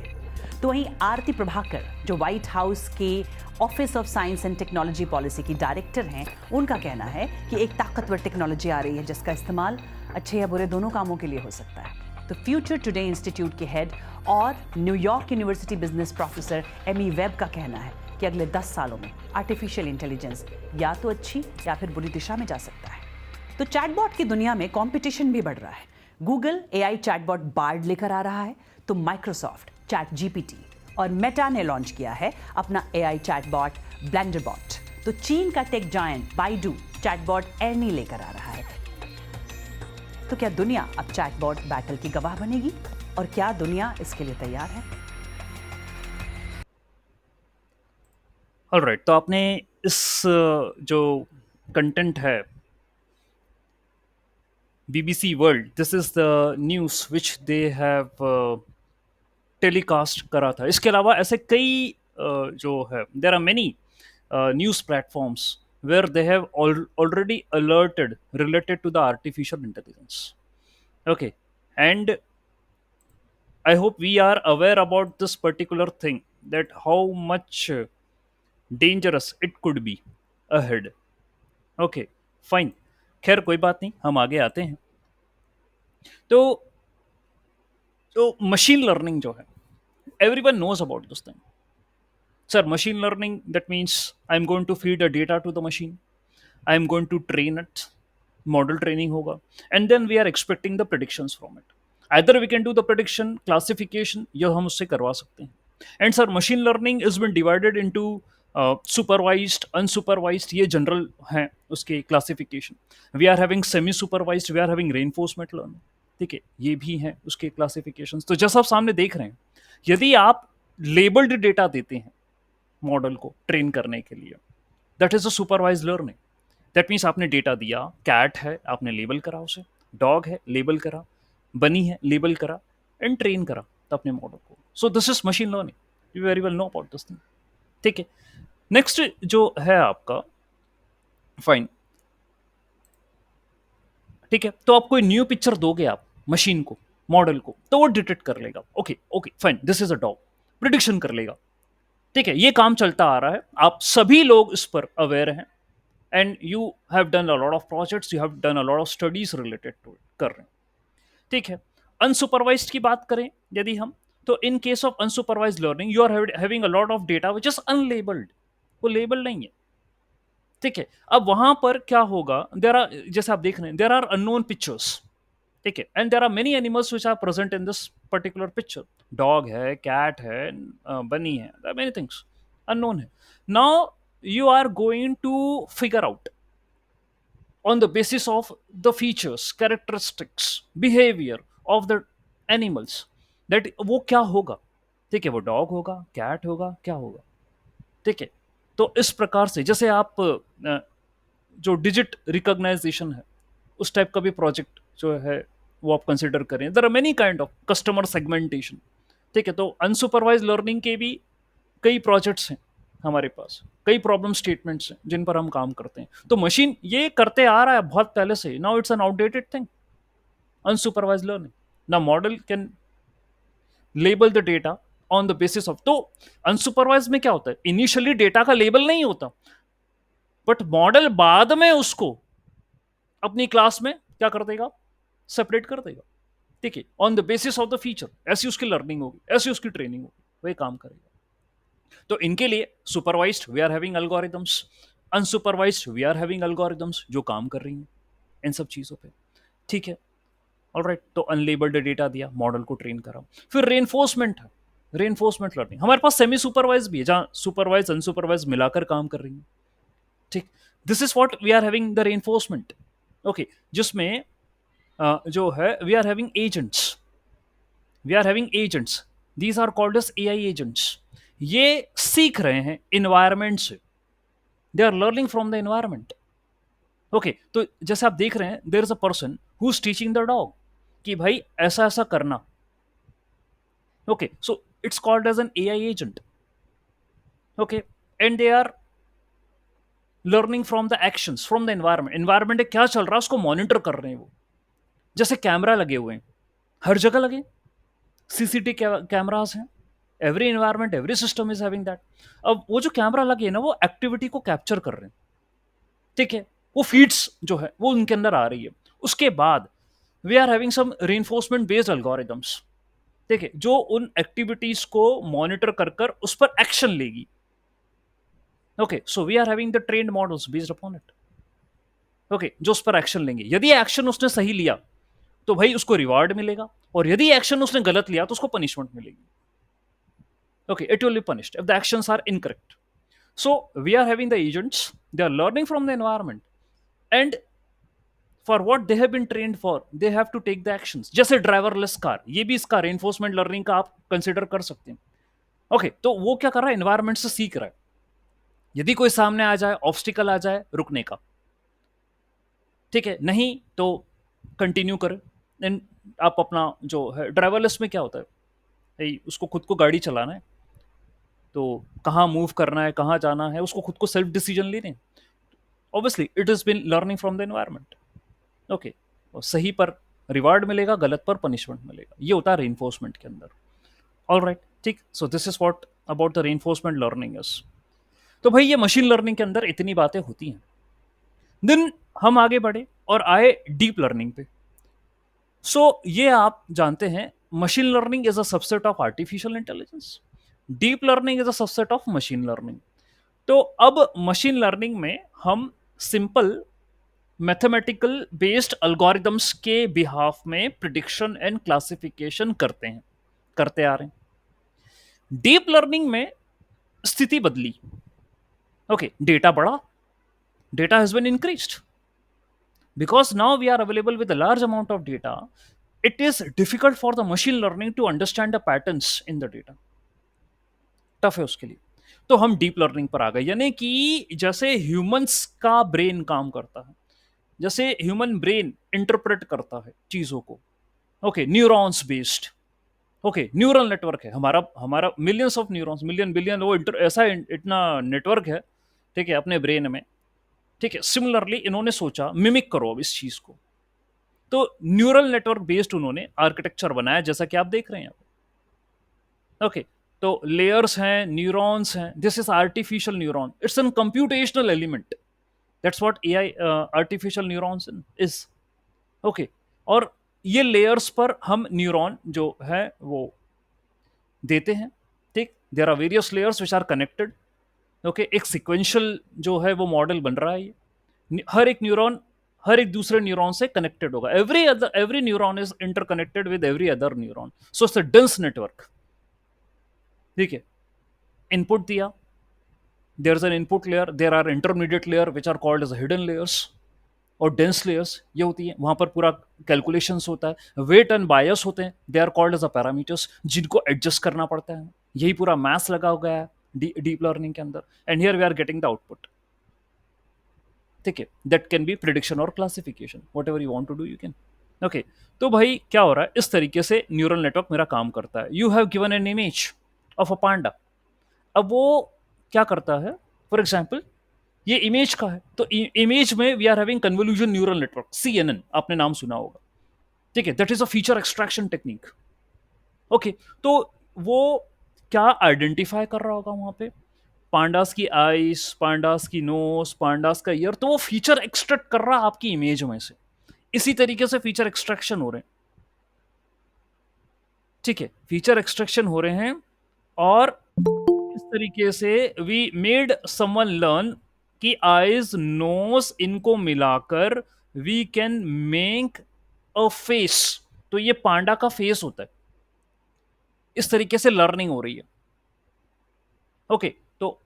तो वहीं आरती प्रभाकर, जो व्हाइट हाउस के office of science and technology policy की डायरेक्टर हैं, उनका कहना है कि एक ताकतवर टेक्नोलॉजी आ रही है जिसका इस्तेमाल अच्छे या बुरे दोनों कामों के लिए हो सकता है। तो फ्यूचर टुडे इंस्टीट्यूट के हेड और New York University business professor Amy Webb का कहना है कि अगले 10 सालों में आर्टिफिशियल इंटेलिजेंस या तो अच्छी या फिर बुरी दिशा में जा सकता है। तो चैटबॉट की दुनिया में कंपटीशन भी बढ़ रहा है। गूगल एआई चैटबॉट बार्ड लेकर आ रहा है, तो माइक्रोसॉफ्ट चैट जीपीटी और मेटा ने लॉन्च किया है अपना एआई चैटबॉट ब्लेंडरबॉट। तो चीन का tech giant Baidu chatbot Ernie लेकर आ रहा है। तो क्या दुनिया अब चैटबॉट बैटल की गवाह बनेगी और क्या दुनिया इसके लिए तैयार है? ऑलराइट, तो आपने इस जो कंटेंट है BBC world, this is the news which they have telecast करा था। इसके अलावा ऐसे कई जो है, there are many news platforms where they have already alerted related to the artificial intelligence. Okay, and I hope we are aware about this particular thing that how much dangerous it could be ahead. Okay, fine. खैर कोई बात नहीं, हम आगे आते हैं. तो machine learning जो है, everyone knows about this thing. Sir, machine learning, that means I'm going to feed a data to the machine, I'm going to train it, model training hoga, and then we are expecting the predictions from it. Either we can do the prediction, classification, या हम उससे करवा सकते हैं. And sir, machine learning has been divided into supervised, unsupervised, ये general है उसके classification. We are having semi supervised, we are having reinforcement learning. ठीक है, ये भी हैं उसके क्लासिफिकेशंस. तो जैसा आप सामने देख रहे हैं, यदि आप लेबल्ड डेटा देते हैं मॉडल को ट्रेन करने के लिए, that is a supervise learning. That means आपने डेटा दिया, कैट है, आपने लेबल करा उसे, डॉग है, लेबल करा, बनी है, लेबल करा, एंड ट्रेन करा अपने मॉडल को. सो this is machine learning. You very well know about this thing. ठीक है, नेक्स्ट जो है आपका, फाइन, ठीक है, तो आप कोई न्यू पिक्चर दोगे आप मशीन को, मॉडल को, तो वो डिटेक्ट कर लेगा. Okay okay fine, this is a dog, prediction कर लेगा. ठीक है, ये काम चलता आ रहा है, आप सभी लोग इस पर अवेयर हैं, and you have done a lot of projects, you have done a lot of studies related to it, कर रहे हैं. ठीक है, अनसुपरवाइज्ड की बात करें यदि हम, तो in case of unsupervised learning you are having a lot of data which is unlabelled, वो लेबल नहीं है. ठीक है, अब वहां पर क्या होगा, देर आर, जैसे आप देख रहे हैं, देर आर अननोन पिक्चर्स. ठीक है, and there are many animals which are present in this particular picture. Dog है, कैट है, बनी है, मेनी थिंग्स अननोन है. Now you are going to figure out on the basis of the features, characteristics, behavior of the animals, that वो क्या होगा. ठीक है, वो डॉग होगा, कैट होगा, क्या होगा. ठीक है, तो इस प्रकार से जैसे आप जो डिजिट रिकॉग्नाइजेशन है, उस टाइप का भी प्रोजेक्ट जो है वो आप कंसिडर करें. There are many kind of customer segmentation. ठीक है, तो अनसुपरवाइज लर्निंग के भी कई प्रोजेक्ट्स हैं हमारे पास, कई प्रॉब्लम स्टेटमेंट्स हैं जिन पर हम काम करते हैं. तो मशीन ये करते आ रहा है बहुत पहले से. Now it's an outdated thing, unsupervised learning. No model can label the data on the basis of. तो अनसुपरवाइज में क्या होता है, इनिशियली डेटा का लेबल नहीं होता, बट मॉडल बाद में उसको अपनी क्लास में क्या कर देगा, सेपरेट कर देगा. ठीक है, on the basis of the feature, ऐसी उसकी लर्निंग होगी, ऐसी उसकी ट्रेनिंग होगी, वही काम करेगा. तो इनके लिए supervised we are having algorithms, unsupervised we are having algorithms जो काम कर रही हैं इन सब चीज़ों पे. ठीक है, ऑलराइट. तो अनलेबल्ड डेटा दिया, मॉडल को ट्रेन करा. फिर रेनफोर्समेंट है, रेनफोर्समेंट लर्निंग. हमारे पास सेमी सुपरवाइज भी है, जहाँ सुपरवाइज अनसुपरवाइज मिलाकर काम कर रही है. ठीक, this is what we are having the reinforcement. Okay, जिसमें जो है we are having agents, we are having agents, these are called as AI agents. ये सीख रहे हैं इन्वायरमेंट से, दे are learning from the environment. Okay, तो जैसे आप देख रहे हैं, there is a person who is teaching the dog कि भाई ऐसा ऐसा करना. Okay, so it's called as an AI agent. Okay, and they are learning from the actions from the environment. Environment में क्या चल रहा है उसको मॉनिटर कर रहे हैं वो. जैसे कैमरा लगे हुए हैं, हर जगह लगे, सीसीटीवी कैमरास हैं, every environment, every system is having that. अब वो जो कैमरा लगे ना, वो एक्टिविटी को कैप्चर कर रहे हैं. ठीक है, वो फीड्स जो है वो उनके अंदर आ रही है. उसके बाद we are having some reinforcement based algorithms. ठीक है, जो उन एक्टिविटीज को मॉनिटर कर कर उस पर एक्शन लेगी. Okay, so we are having the trained models based upon it. Okay, जो उस पर एक्शन लेंगे. यदि एक्शन उसने सही लिया तो भाई उसको रिवार्ड मिलेगा, और यदि एक्शन उसने गलत लिया तो उसको पनिशमेंट मिलेगी. Okay, it will be punished if the actions are incorrect. So we are having the agents, they are learning from the environment, and for what they have been trained for, they have to take the actions. जैसे driverless car, ये भी इसका reinforcement learning का आप consider कर सकते हैं. Okay, तो वो क्या कर रहा है, एनवायरमेंट से सीख रहा है. यदि कोई सामने आ जाए, ऑब्स्टिकल आ जाए, रुकने का. ठीक है, नहीं तो कंटिन्यू करें. एंड आप अपना जो है, ड्राइवरलेस में क्या होता है, उसको खुद को गाड़ी चलाना है, तो कहाँ मूव करना है, कहाँ जाना है, उसको खुद को सेल्फ डिसीजन लेने. Obviously it is been learning from the environment. Okay, सही पर रिवार्ड मिलेगा, गलत पर पनिशमेंट मिलेगा. ये होता है रेनफोर्समेंट के अंदर. ऑल राइट, ठीक. सो this is what about the reinforcement learning is. तो भाई ये मशीन लर्निंग के अंदर इतनी बातें होती हैं। देन हम आगे बढ़े और आए डीप लर्निंग पे। सो ये आप जानते हैं machine learning is a subset of artificial intelligence, deep learning is a subset of machine learning. तो अब मशीन लर्निंग में हम सिंपल मैथमेटिकल बेस्ड अल्गोरिदम्स के बिहाफ में प्रिडिक्शन एंड क्लासिफिकेशन करते आ रहे हैं। डीप लर्निंग में स्थिति बदली। ओके, डेटा बढ़ा, data has been increased because now we are available with a large amount of data. It is difficult for the machine learning to understand the patterns in the data. Tough है उसके लिए। तो हम deep learning पर आ गए, यानी कि जैसे ह्यूमंस का ब्रेन काम करता है, जैसे ह्यूमन ब्रेन इंटरप्रेट करता है चीजों को। Okay, neurons based. Okay, neural network है हमारा हमारा millions of neurons, million billion, वो ऐसा इतना नेटवर्क है, ठीक है, अपने ब्रेन में। ठीक है, सिमिलरली इन्होंने सोचा मिमिक करो अब इस चीज को, तो न्यूरल नेटवर्क बेस्ड उन्होंने आर्किटेक्चर बनाया जैसा कि आप देख रहे हैं। ओके, तो लेयर्स हैं, न्यूरॉन्स हैं, this is artificial neuron, it's an computational element, that's what AI artificial neurons is. Okay, और ये लेयर्स पर हम न्यूरॉन जो है वो देते हैं। ठीक, there are various layers which are connected. Okay, एक सिक्वेंशियल जो है वो मॉडल बन रहा है ये। हर एक न्यूरॉन हर एक दूसरे न्यूरॉन से कनेक्टेड होगा। Every neuron is interconnected with every other neuron, so it's a dense network. ठीक है, इनपुट दिया, there is an input layer, there are intermediate layer which are called as hidden layers, और dense layers ये होती है, वहां पर पूरा कैलकुलेशंस होता है, वेट एंड बायस होते हैं, they are called as a parameters, जिनको एडजस्ट करना पड़ता है। यही पूरा मैथ्स लगा हो गया है डीप लर्निंग के अंदर, and here we are getting the output. ठीक है, दैट कैन बी प्रिडिक्शन और classification, whatever you want to do you can. Okay, तो भाई क्या हो रहा है, इस तरीके से न्यूरल नेटवर्क मेरा काम करता है। You have given an image of a panda. अब वो क्या करता है, फॉर एग्जाम्पल ये इमेज का है, तो इमेज में we are having convolution neural network, CNN, आपने नाम सुना होगा। ठीक है, that is a feature extraction technique. Okay, तो वो क्या आइडेंटिफाई कर रहा होगा वहां पे, पांडास की आईज, पांडास की नोज, पांडास का ईयर, तो वो फीचर एक्सट्रैक्ट कर रहा है आपकी इमेज में से। इसी तरीके से फीचर एक्सट्रैक्शन हो रहे हैं। ठीक है, फीचर एक्सट्रैक्शन हो रहे हैं, और इस तरीके से वी मेड समवन लर्न कि आईज नोज इनको मिलाकर we can make a face. तो ये पांडा का फेस होता है। इस तरीके से लर्निंग हो रही है। ओके, तो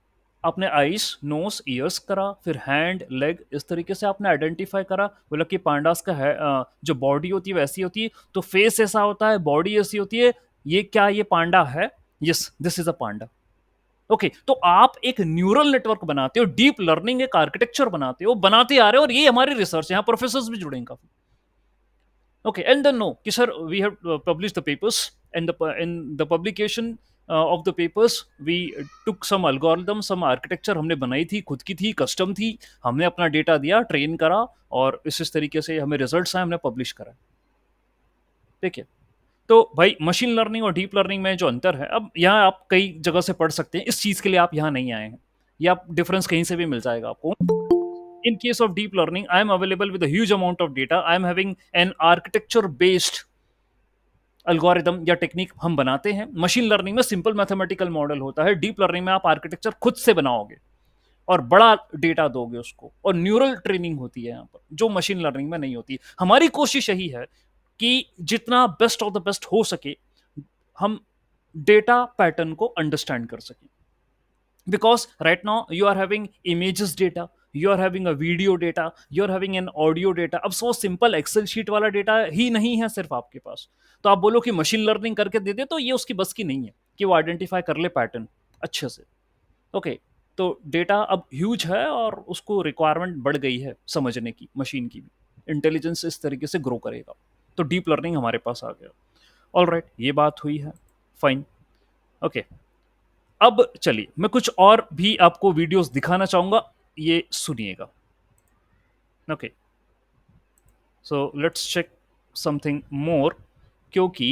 आपने आईज, नोज, ईयर्स करा, फिर हैंड, लेग, इस तरीके से आपने आइडेंटिफाई करा, बोला कि पांडास का है जो बॉडी होती है वैसी होती है, तो फेस ऐसा होता है, बॉडी ऐसी होती है, ये क्या ये पांडा है? Yes, this is a Panda. Okay, तो आप एक न्यूरल नेटवर्क बनाते हो, डीप लर्निंग एक आर्किटेक्चर बनाते हो, बनाते आ रहे हो, और ये हमारी रिसर्च है, यहाँ प्रोफेसर्स भी जुड़े हैं काफी। Okay, and then no, कि sir, we have published the papers, and in the publication of the papers, we took some algorithm, some architecture हमने बनाई थी, खुद की थी, कस्टम थी, हमने अपना डेटा दिया, ट्रेन करा, और इस तरीके से हमें रिजल्ट्स आए, हमने पब्लिश करा। ठीक है, तो भाई मशीन लर्निंग और डीप लर्निंग में जो अंतर है, अब यहाँ आप कई जगह से पढ़ सकते हैं, इस चीज के लिए आप यहाँ नहीं आए हैं, या डिफरेंस कहीं से भी मिल जाएगा आपको। In case of deep learning, I am available with a huge amount of data. I am having an architecture based algorithm या टेक्निक हम बनाते हैं। मशीन लर्निंग में सिंपल मैथमेटिकल मॉडल होता है, डीप लर्निंग में आप आर्किटेक्चर खुद से बनाओगे और बड़ा डेटा दोगे उसको, और न्यूरल ट्रेनिंग होती है यहाँ पर, जो मशीन लर्निंग में नहीं होती। हमारी कोशिश यही है कि जितना बेस्ट ऑफ द बेस्ट हो सके हम डेटा पैटर्न को अंडरस्टैंड कर सकें। Because right now you are having images data, you are having a video data, you are having an audio data। अब सो सिंपल एक्सेल शीट वाला data ही नहीं है सिर्फ आपके पास, तो आप बोलो कि मशीन लर्निंग करके दे दे, तो ये उसकी बस की नहीं है कि वो आइडेंटिफाई कर ले पैटर्न अच्छे से। ओके, तो डेटा अब ह्यूज है, और उसको रिक्वायरमेंट बढ़ गई है समझने की, मशीन की भी इंटेलिजेंस इस तरीके से ग्रो करेगा, तो डीप लर्निंग हमारे पास आ गया। ऑल राइट, ये बात हुई है, फाइन। ओके, अब चलिए मैं कुछ और भी आपको वीडियोस दिखाना चाहूंगा, ये सुनिएगा। Okay, so let's check something more, क्योंकि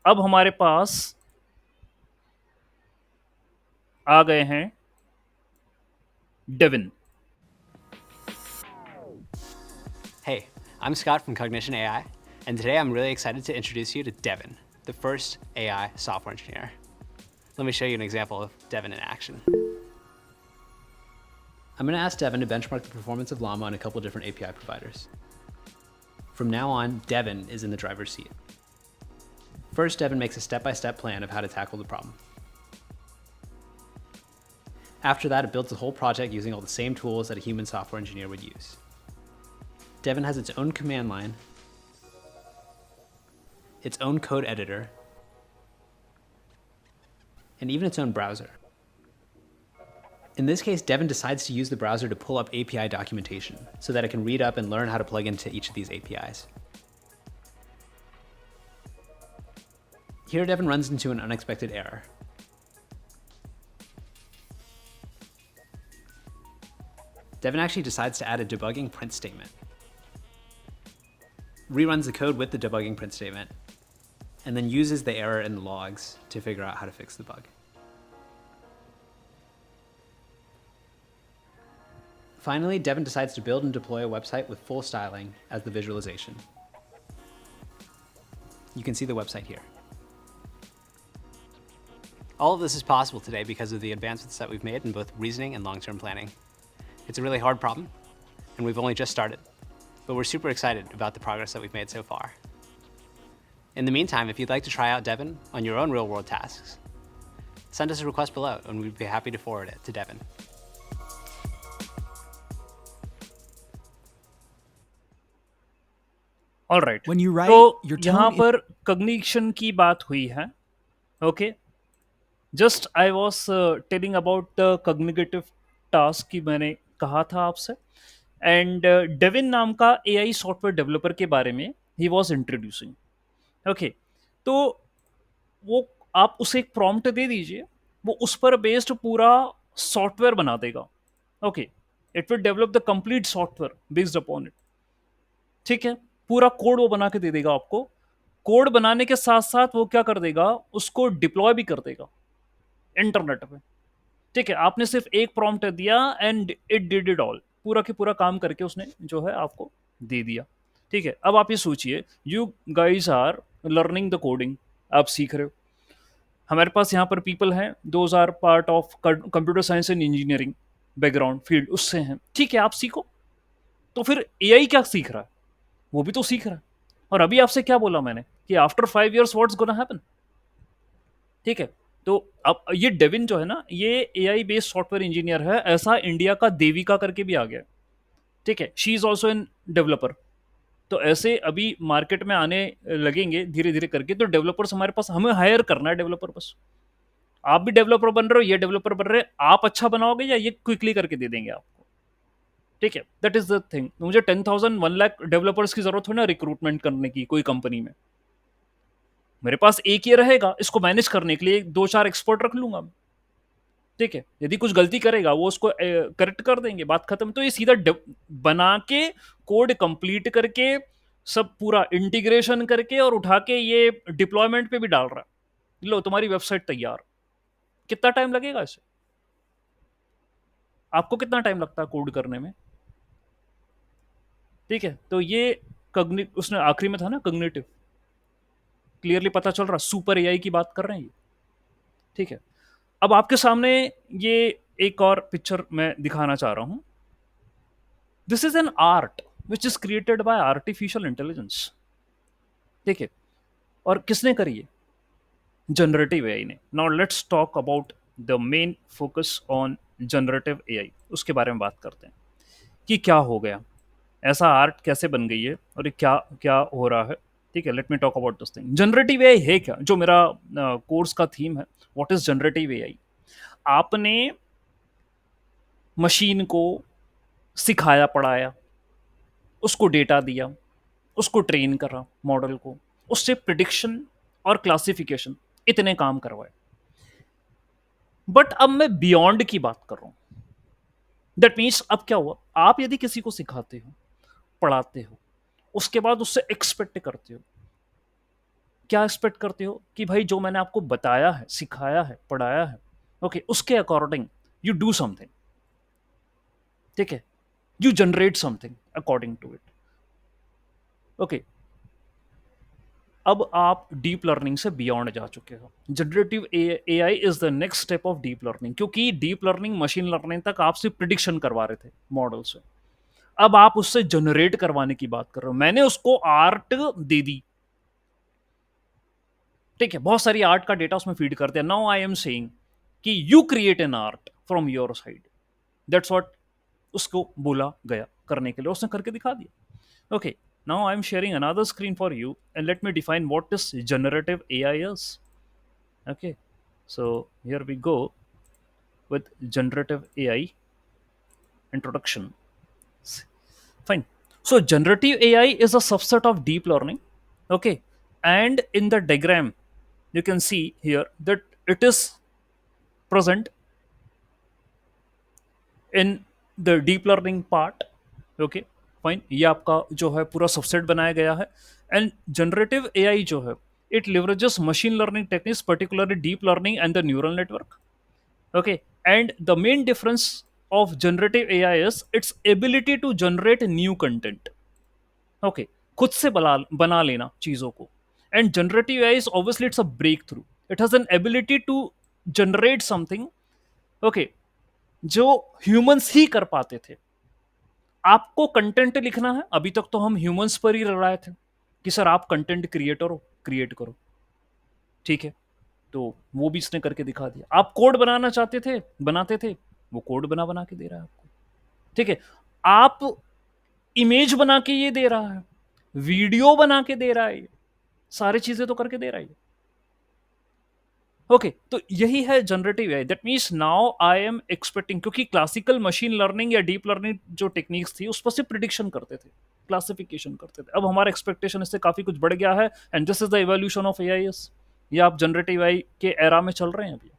अब हमारे पास आ गए हैं Devin. Hey, I'm Scott from Cognition AI, and today I'm really excited to introduce you to Devin, the first AI software engineer. Let me show you an example of Devin in action. I'm going to ask Devin to benchmark the performance of Llama on a couple different API providers. From now on, Devin is in the driver's seat. First, Devin makes a step-by-step plan of how to tackle the problem. After that, it builds the whole project using all the same tools that a human software engineer would use. Devin has its own command line, its own code editor, and even its own browser. In this case, Devin decides to use the browser to pull up API documentation so that it can read up and learn how to plug into each of these APIs. Here, Devin runs into an unexpected error. Devin actually decides to add a debugging print statement. Reruns the code with the debugging print statement, and then uses the error in the logs to figure out how to fix the bug. Finally, Devin decides to build and deploy a website with full styling as the visualization. You can see the website here. All of this is possible today because of the advancements that we've made in both reasoning and long-term planning. It's a really hard problem, and we've only just started, but we're super excited about the progress that we've made so far. In the meantime, if you'd like to try out Devin on your own real-world tasks, send us a request below, and we'd be happy to forward it to Devin. All right, When you write, तो your यहाँ tone पर cognition की बात हुई है. Okay, just I was telling about the cognitive task की मैंने कहा था आपसे, एंड डेविन नाम का एआई सॉफ्टवेयर डेवलपर के बारे में ही वॉज इंट्रोड्यूसिंग. ओके, तो वो आप उसे एक प्रॉम्प्ट दे दीजिए, वो उस पर बेस्ड पूरा सॉफ्टवेयर बना देगा. Okay, it will develop the complete software based upon it. ठीक है, पूरा कोड वो बना के दे देगा आपको. कोड बनाने के साथ साथ वो क्या कर देगा, उसको डिप्लॉय भी कर देगा इंटरनेट पे. ठीक है, आपने सिर्फ एक प्रॉम्प्ट दिया and it did it all, पूरा के पूरा काम करके उसने जो है आपको दे दिया. ठीक है, अब आप ये सोचिए, you guys are learning the coding, आप सीख रहे हो. हमारे पास यहाँ पर पीपल हैं, those are part of computer science and engineering background field, उससे हैं. ठीक है, आप सीखो. तो फिर एआई क्या सीख रहा है, वो भी तो सीख रहा है. और अभी आपसे क्या बोला मैंने कि after 5 years what's gonna happen. ठीक है, तो अब ये डेविन जो है ना, ये एआई बेस्ड सॉफ्टवेयर इंजीनियर है. ऐसा इंडिया का देविका करके भी आ गया. ठीक है, she is also an developer. तो ऐसे अभी मार्केट में आने लगेंगे धीरे धीरे करके. तो डेवलपर्स हमारे पास, हमें हायर करना है डेवलपर बस. आप भी डेवलपर बन रहे हो, ये डेवलपर बन रहे हैं, आप अच्छा बनाओगे या ये क्विकली करके दे देंगे आपको. ठीक है, दैट इज द थिंग. मुझे 10,000 1 लाख डेवलपर्स की जरूरत हो ना रिक्रूटमेंट करने की कोई कंपनी में. मेरे पास एक ये रहेगा, इसको मैनेज करने के लिए 2-4 एक्सपर्ट रख लूंगा मैं. ठीक है, यदि कुछ गलती करेगा वो उसको करेक्ट कर देंगे, बात खत्म. तो ये सीधा बना के कोड कंप्लीट करके सब पूरा इंटीग्रेशन करके और उठा के ये डिप्लॉयमेंट पे भी डाल रहा है. लो तुम्हारी वेबसाइट तैयार. कितना टाइम लगेगा इसे? आपको कितना टाइम लगता है कोड करने में? ठीक है, तो ये उसने आखिरी में था ना कॉग्निटिव, क्लियरली पता चल रहा, सुपर एआई की बात कर रहे हैं ये. ठीक है, अब आपके सामने ये एक और पिक्चर मैं दिखाना चाह रहा हूं. This is an art which is created by artificial intelligence. ठीक है, और किसने करी है? जनरेटिव एआई ने. Now let's talk about the main focus on generative AI. उसके बारे में बात करते हैं कि क्या हो गया, ऐसा आर्ट कैसे बन गई है और ये क्या क्या हो रहा है. ठीक है, let me talk about this thing. Generative AI है क्या, जो मेरा कोर्स का थीम है. What is generative AI? आपने मशीन को सिखाया, पढ़ाया, उसको डेटा दिया, उसको ट्रेन करा मॉडल को, उससे प्रिडिक्शन और क्लासिफिकेशन इतने काम करवाए. बट अब मैं बियॉन्ड की बात कर रहा हूं. दैट मीन्स अब क्या हुआ, आप यदि किसी को सिखाते हो, पढ़ाते हो, उसके बाद उससे एक्सपेक्ट करते हो, क्या एक्सपेक्ट करते हो कि भाई जो मैंने आपको बताया है, सिखाया है, पढ़ाया है, ओके, उसके अकॉर्डिंग यू डू समथिंग, ठीक है, you generate something according to it. Okay, अब आप डीप लर्निंग से बियॉन्ड जा चुके हो। Generative AI is the next step of deep learning, क्योंकि डीप लर्निंग मशीन लर्निंग तक आपसे प्रिडिक्शन करवा रहे थे मॉडल से, अब आप उससे जनरेट करवाने की बात कर रहे हो। मैंने उसको आर्ट दे दी, ठीक है, बहुत सारी आर्ट का डेटा उसमें फीड कर दिया। नाउ आई एम सेइंग कि you create an art from your side, that's what उसको बोला गया करने के लिए, उसने करके दिखा दिया। Okay, now I'm sharing another screen for you and let me define what is generative AI is. Okay, so here we go with generative AI introduction. Fine. So generative AI is a subset of deep learning. Okay, and in the diagram you can see here that it is present in the deep learning part. Okay, fine, ये आपका जो है पूरा subset बनाया गया है। And generative AI जो है, it leverages machine learning techniques, particularly deep learning and the neural network. Okay, and the main difference of generative AI is its ability to generate new content. Okay, खुद से बना लेना चीजों को। And generative AI is obviously it's a breakthrough, it has an ability to generate something, okay, जो humans ही कर पाते थे। आपको कंटेंट लिखना है, अभी तक तो हम ह्यूमंस पर ही रड़ाए थे कि सर आप कंटेंट क्रिएटर हो, क्रिएट करो, ठीक है, तो वो भी इसने करके दिखा दिया। आप कोड बनाना चाहते थे, बनाते थे, वो कोड बना के दे रहा है आपको, ठीक है। आप इमेज बना के ये दे रहा है, वीडियो बना के दे रहा है, सारी चीजें तो करके दे रहा है। ओके, तो यही है generative AI. That means now I am expecting, क्योंकि क्लासिकल मशीन लर्निंग या डीप लर्निंग जो टेक्निक्स थी उस पर से प्रिडिक्शन करते थे, क्लासिफिकेशन करते थे। अब हमारा एक्सपेक्टेशन इससे काफी कुछ बढ़ गया है, and this is the evolution of AI. ये आप जनरेटिव एआई के एरा में चल रहे हैं अभी,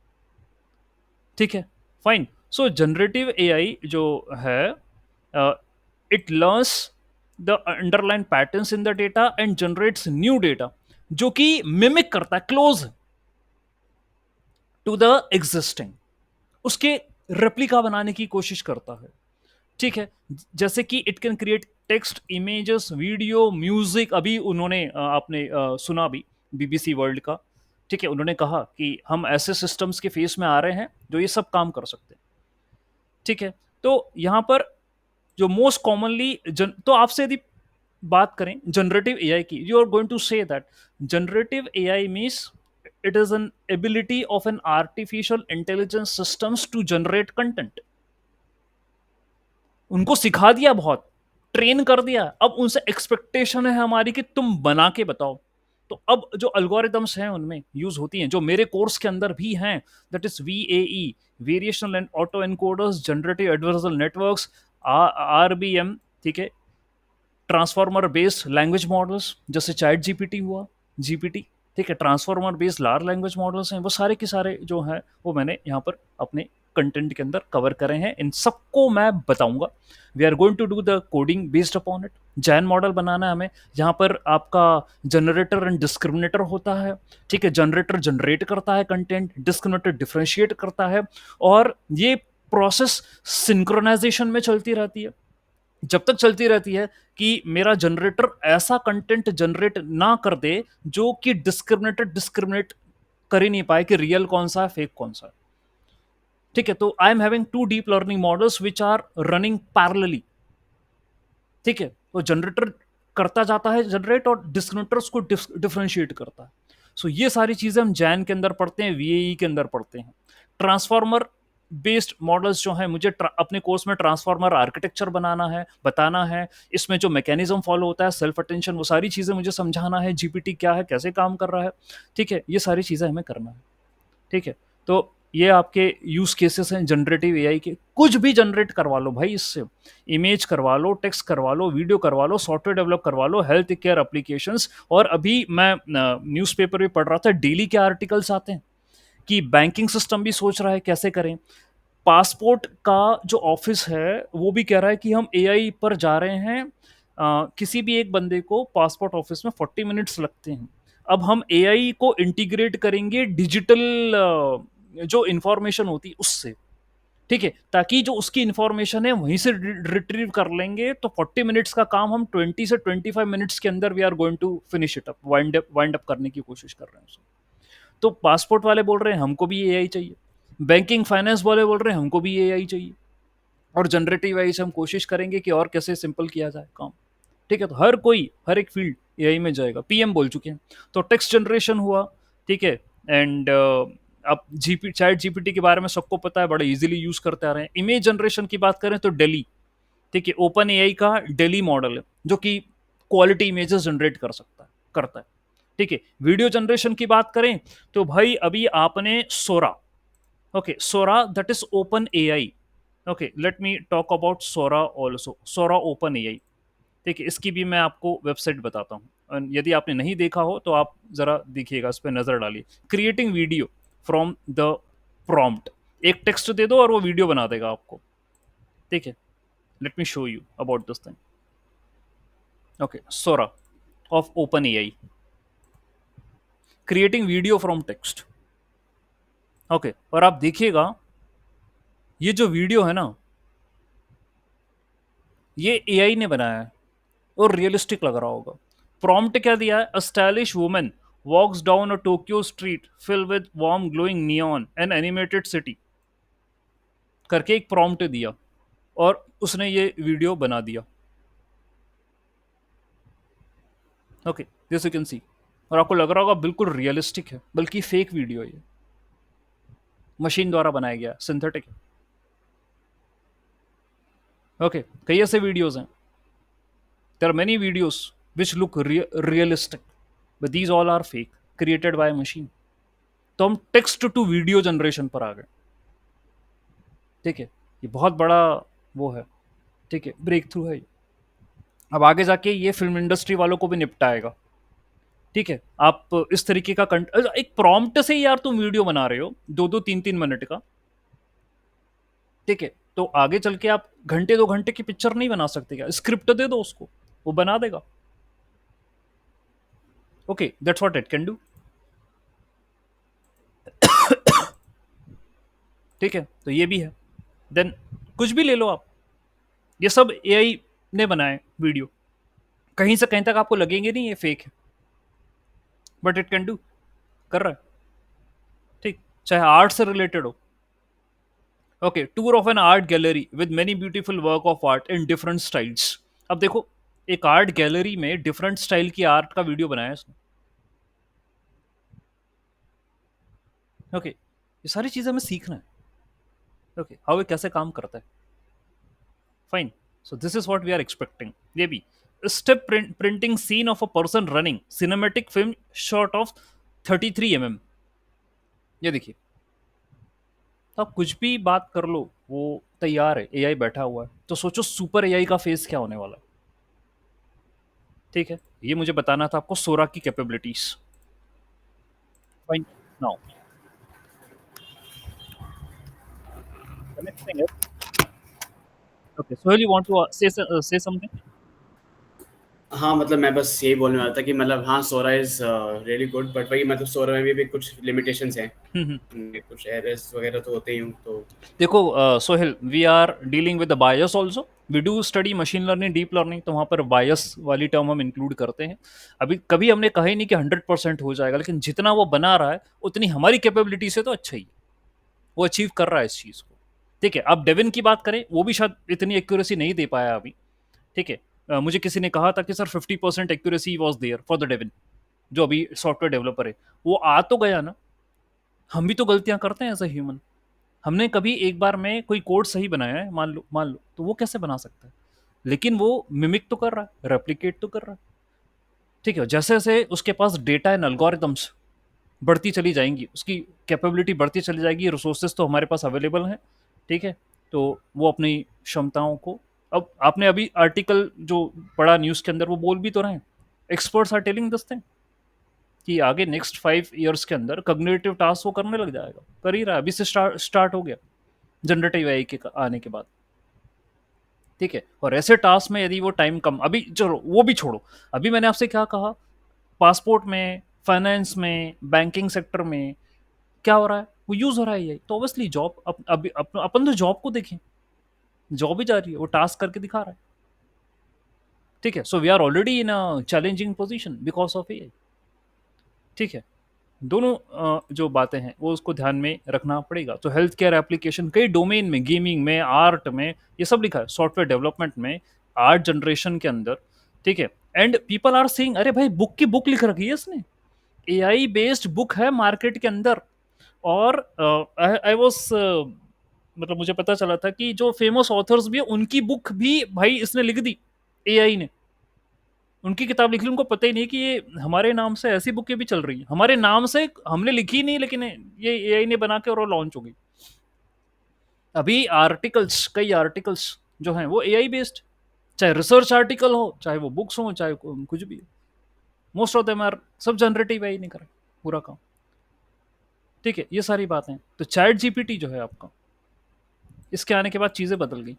ठीक है, फाइन। सो जनरेटिव एआई जो है, it learns the underline patterns in the data and generates new data, जो कि मिमिक करता है, क्लोज टू द एग्जिस्टिंग, उसके रेप्लिका बनाने की कोशिश करता है, ठीक है। जैसे कि it can create text, images, video, music. अभी उन्होंने आपने सुना भी बीबीसी वर्ल्ड का, ठीक है, उन्होंने कहा कि हम ऐसे सिस्टम्स के फेस में आ रहे हैं जो ये सब काम कर सकते हैं, ठीक है। तो यहां पर जो मोस्ट कॉमनली तो आपसे यदि बात करें जनरेटिव एआई की, you are going to say that generative AI means it is an ability of an artificial intelligence systems to generate content. उनको सिखा दिया, बहुत ट्रेन कर दिया, अब उनसे एक्सपेक्टेशन है हमारी कि तुम बना के बताओ। तो अब जो अल्गोरिदम्स हैं उनमें यूज होती हैं, जो मेरे कोर्स के अंदर भी हैं, that is VAE, variational and auto encoders, generative adversarial networks, RBM, ठीक है, ट्रांसफॉर्मर बेस्ड लैंग्वेज मॉडल्स, जैसे चैट जीपीटी हुआ, जीपीटी, ठीक है, transformer based large language models हैं, वो सारे के सारे जो हैं वो मैंने यहाँ पर अपने कंटेंट के अंदर कवर करे हैं। इन सबको मैं बताऊंगा। We are going to do the coding based upon it. GAN model बनाना है हमें, जहाँ पर आपका जनरेटर एंड डिस्क्रिमिनेटर होता है, ठीक है, जनरेटर जनरेट करता है कंटेंट, डिस्क्रिमिनेटर डिफरेंशिएट करता है, और ये प्रोसेस सिंक्रोनाइजेशन में चलती रहती है, जब तक चलती रहती है कि मेरा जनरेटर ऐसा कंटेंट जनरेट ना कर दे जो कि डिस्क्रिमिनेटर डिस्क्रिमिनेट कर ही नहीं पाए कि रियल कौन सा है, फेक कौन सा है, ठीक है। तो I am having 2 deep learning models which are running parallelly, ठीक है। तो जनरेटर करता जाता है जनरेट, और डिस्क्रिमिनेटर उसको डिफरेंशिएट करता है। सो ये सारी चीजें हम जैन के अंदर पढ़ते हैं, VAE के अंदर पढ़ते हैं। ट्रांसफॉर्मर बेस्ड मॉडल्स जो है, मुझे अपने कोर्स में ट्रांसफॉर्मर आर्किटेक्चर बनाना है, बताना है, इसमें जो मैकेनिज्म फॉलो होता है, सेल्फ अटेंशन, वो सारी चीजें मुझे समझाना है, जीपीटी क्या है, कैसे काम कर रहा है, ठीक है, ये सारी चीजें हमें करना है, ठीक है। तो ये आपके यूज केसेस हैं जनरेटिव एआई के। कुछ भी जनरेट करवा लो भाई इससे, इमेज करवा लो, टेक्स्ट करवा लो, वीडियो करवा लो, सॉफ्टवेयर डेवलप करवा लो, हेल्थ केयर एप्लीकेशंस। और अभी मैं न्यूज़पेपर भी पढ़ रहा था, डेली के आर्टिकल्स आते हैं कि बैंकिंग सिस्टम भी सोच रहा है कैसे करें। पासपोर्ट का जो ऑफिस है वो भी कह रहा है कि हम एआई पर जा रहे हैं, किसी भी एक बंदे को पासपोर्ट ऑफिस में 40 मिनट्स लगते हैं, अब हम एआई को इंटीग्रेट करेंगे डिजिटल जो इंफॉर्मेशन होती उससे, ठीक है, ताकि जो उसकी इंफॉर्मेशन है वहीं से रिट्रीव कर लेंगे, तो 40 मिनट्स का काम हम 20 से 25 मिनट्स के अंदर we are going to finish it up, wind up करने की कोशिश कर रहे हैं उसको। तो पासपोर्ट वाले बोल रहे हैं हमको भी एआई चाहिए, बैंकिंग फाइनेंस वाले बोल रहे हैं हमको भी एआई चाहिए, और जनरेटिव एआई से हम कोशिश करेंगे कि और कैसे सिंपल किया जाए काम, ठीक है। तो हर कोई हर एक फील्ड एआई में जाएगा, पीएम बोल चुके हैं। तो टेक्स्ट जनरेशन हुआ, ठीक है, एंड अब चैट जीपीटी के बारे में सबको पता है, बड़े इजीली यूज करते आ रहे हैं। इमेज जनरेशन की बात करें तो डेली, ठीक है, ओपन एआई का डेली मॉडल है जो कि क्वालिटी इमेजेस जनरेट करता है, ठीक है। वीडियो जनरेशन की बात करें तो भाई अभी आपने Sora, okay, Sora that is OpenAI, okay, let me talk about Sora also, Sora OpenAI, ठीक है। इसकी भी मैं आपको वेबसाइट बताता हूँ, यदि आपने नहीं देखा हो तो आप जरा देखिएगा, इस पर नजर डालिए। Creating video from the prompt, एक टेक्स्ट दे दो और वो वीडियो बना देगा आपको, ठीक है। Let me show you about this thing, okay, Sora of OpenAI, creating video from text, okay. और आप देखिएगा ये जो वीडियो है ना, ये एआई ने बनाया है और रियलिस्टिक लग रहा होगा। प्रॉम्प्ट क्या दिया है? A stylish woman walks down a Tokyo street fill with warm glowing neon and animated city करके एक प्रॉम्प्ट दिया और उसने ये वीडियो बना दिया, okay, this you can see. और आपको लग रहा होगा बिल्कुल रियलिस्टिक है, बल्कि फेक वीडियो है, ये मशीन द्वारा बनाया गया, सिंथेटिक है, ओके। कई ऐसे वीडियोस हैं, there are many videos which look realistic, but these all are fake, created by a machine। तो हम टेक्स्ट टू वीडियो जनरेशन पर आ गए, ठीक है। ये बहुत बड़ा वो है, ठीक है, ब्रेक थ्रू है ये। अब आगे जाके ये फिल्म इंडस्ट्री वालों को भी निपटाएगा, ठीक है। आप इस तरीके का एक प्रॉम्प्ट से ही यार तुम वीडियो बना रहे हो 2-3 मिनट का, ठीक है। तो आगे चल के आप घंटे 2 घंटे की पिक्चर नहीं बना सकते क्या? स्क्रिप्ट दे दो उसको, वो बना देगा, okay, that's what it can do, ठीक है। तो ये भी है। देन कुछ भी ले लो आप, ये सब एआई ने बनाए वीडियो, कहीं से कहीं तक आपको लगेंगे नहीं ये फेक है, बट इट कैन डू, कर रहा है, ठीक। चाहे आर्ट से रिलेटेड हो, okay, tour of an art gallery with many beautiful work of art in different styles. अब देखो, एक आर्ट गैलरी में डिफरेंट स्टाइल की आर्ट का वीडियो बनाया है इसने, ओके। ये सारी चीजें हमें सीखना है, ओके, हाउ ये कैसे काम करता है, fine. So this is what we are expecting. ये भी step printing scene of a person running cinematic film shot of 33 mm, ये देखिए। तो आप कुछ भी बात कर लो, वो तैयार है, एआई बैठा हुआ है। तो सोचो सुपर एआई का फेस क्या होने वाला है, ठीक है। ये मुझे बताना था आपको सोरा की capabilities, fine. Now the next thing is, okay, Sohail you want to say something? हाँ, मतलब मैं बस यही बोलने वाला था कि मतलब हाँ, सोरा इज रियली गुड, बट वही मतलब सोरा में भी कुछ लिमिटेशंस हैं, कुछ एरर्स वगैरह तो होते ही हूँ तो। देखो Sohail, we are dealing with the bias also, we do study machine learning, deep learning, तो वहाँ पर बायस वाली टर्म हम इंक्लूड करते हैं। अभी कभी हमने कहा ही नहीं कि 100% हो जाएगा, लेकिन जितना वो बना रहा है उतनी हमारी कैपेबिलिटी से तो अच्छा ही है, वो अचीव कर रहा है इस चीज़ को, ठीक है। अब डेविन की बात करें, वो भी शायद इतनी एक्यूरेसी नहीं दे पाया अभी, ठीक है। मुझे किसी ने कहा था कि sir 50% accuracy was there for the Devin, जो अभी सॉफ्टवेयर डेवलपर है। वो आ तो गया ना, हम भी तो गलतियां करते हैं एज अ ह्यूमन। हमने कभी एक बार में कोई कोड सही बनाया है, मान लो, तो वो कैसे बना सकता है? लेकिन वो मिमिक तो कर रहा है, रेप्लिकेट तो कर रहा है, ठीक है। जैसे जैसे उसके पास डेटा एंड एल्गोरिथम्स बढ़ती चली जाएंगी, उसकी कैपेबिलिटी बढ़ती चली जाएगी, रिसोर्सेज तो हमारे पास अवेलेबल हैं, ठीक है। तो वो अपनी क्षमताओं को, अब आपने अभी आर्टिकल जो पढ़ा न्यूज़ के अंदर, वो बोल भी तो रहे हैं, experts are telling this thing कि आगे नेक्स्ट 5 years के अंदर कॉग्निटिव टास्क वो करने लग जाएगा, कर ही रहा है, अभी से स्टार्ट हो गया जनरेटिव एआई के आने के बाद, ठीक है। और ऐसे टास्क में यदि वो टाइम कम, अभी चलो वो भी छोड़ो, अभी मैंने आपसे क्या कहा, पासपोर्ट में, फाइनेंस में, बैंकिंग सेक्टर में क्या हो रहा है? वो यूज हो रहा है एआई, तो ऑब्वियसली जॉब अपन तो जॉब को देखें, जॉब ही जा रही है, वो टास्क करके दिखा रहा है, ठीक है। So we are already in a challenging position because of AI, ठीक है। दोनों जो बातें हैं वो उसको ध्यान में रखना पड़ेगा। तो हेल्थ केयर एप्लीकेशन कई डोमेन में, गेमिंग में, आर्ट में, ये सब लिखा है, सॉफ्टवेयर डेवलपमेंट में, आर्ट जनरेशन के अंदर, ठीक है। एंड पीपल आर सेइंग अरे भाई बुक की बुक लिख रखी है इसने, एआई बेस्ड बुक है मार्केट के अंदर। और आई वाज मतलब मुझे पता चला था कि जो फेमस ऑथर्स भी है उनकी बुक भी भाई इसने लिख दी, एआई ने उनकी किताब लिख ली, उनको पता ही नहीं कि ये हमारे नाम से ऐसी बुकें भी चल रही हैं, हमारे नाम से हमने लिखी नहीं, लेकिन ये एआई ने बना के और लॉन्च हो गई। अभी आर्टिकल्स, कई आर्टिकल्स जो हैं वो एआई बेस्ड, चाहे रिसर्च आर्टिकल हो, चाहे वो बुक्स हो, चाहे कुछ भी हो, मोस्ट ऑफ देम आर सब जनरेटिव एआई ने करा पूरा काम, ठीक है। ये सारी बातें, तो चैट जीपीटी जो है आपका, इसके आने के बाद चीज़ें बदल गई।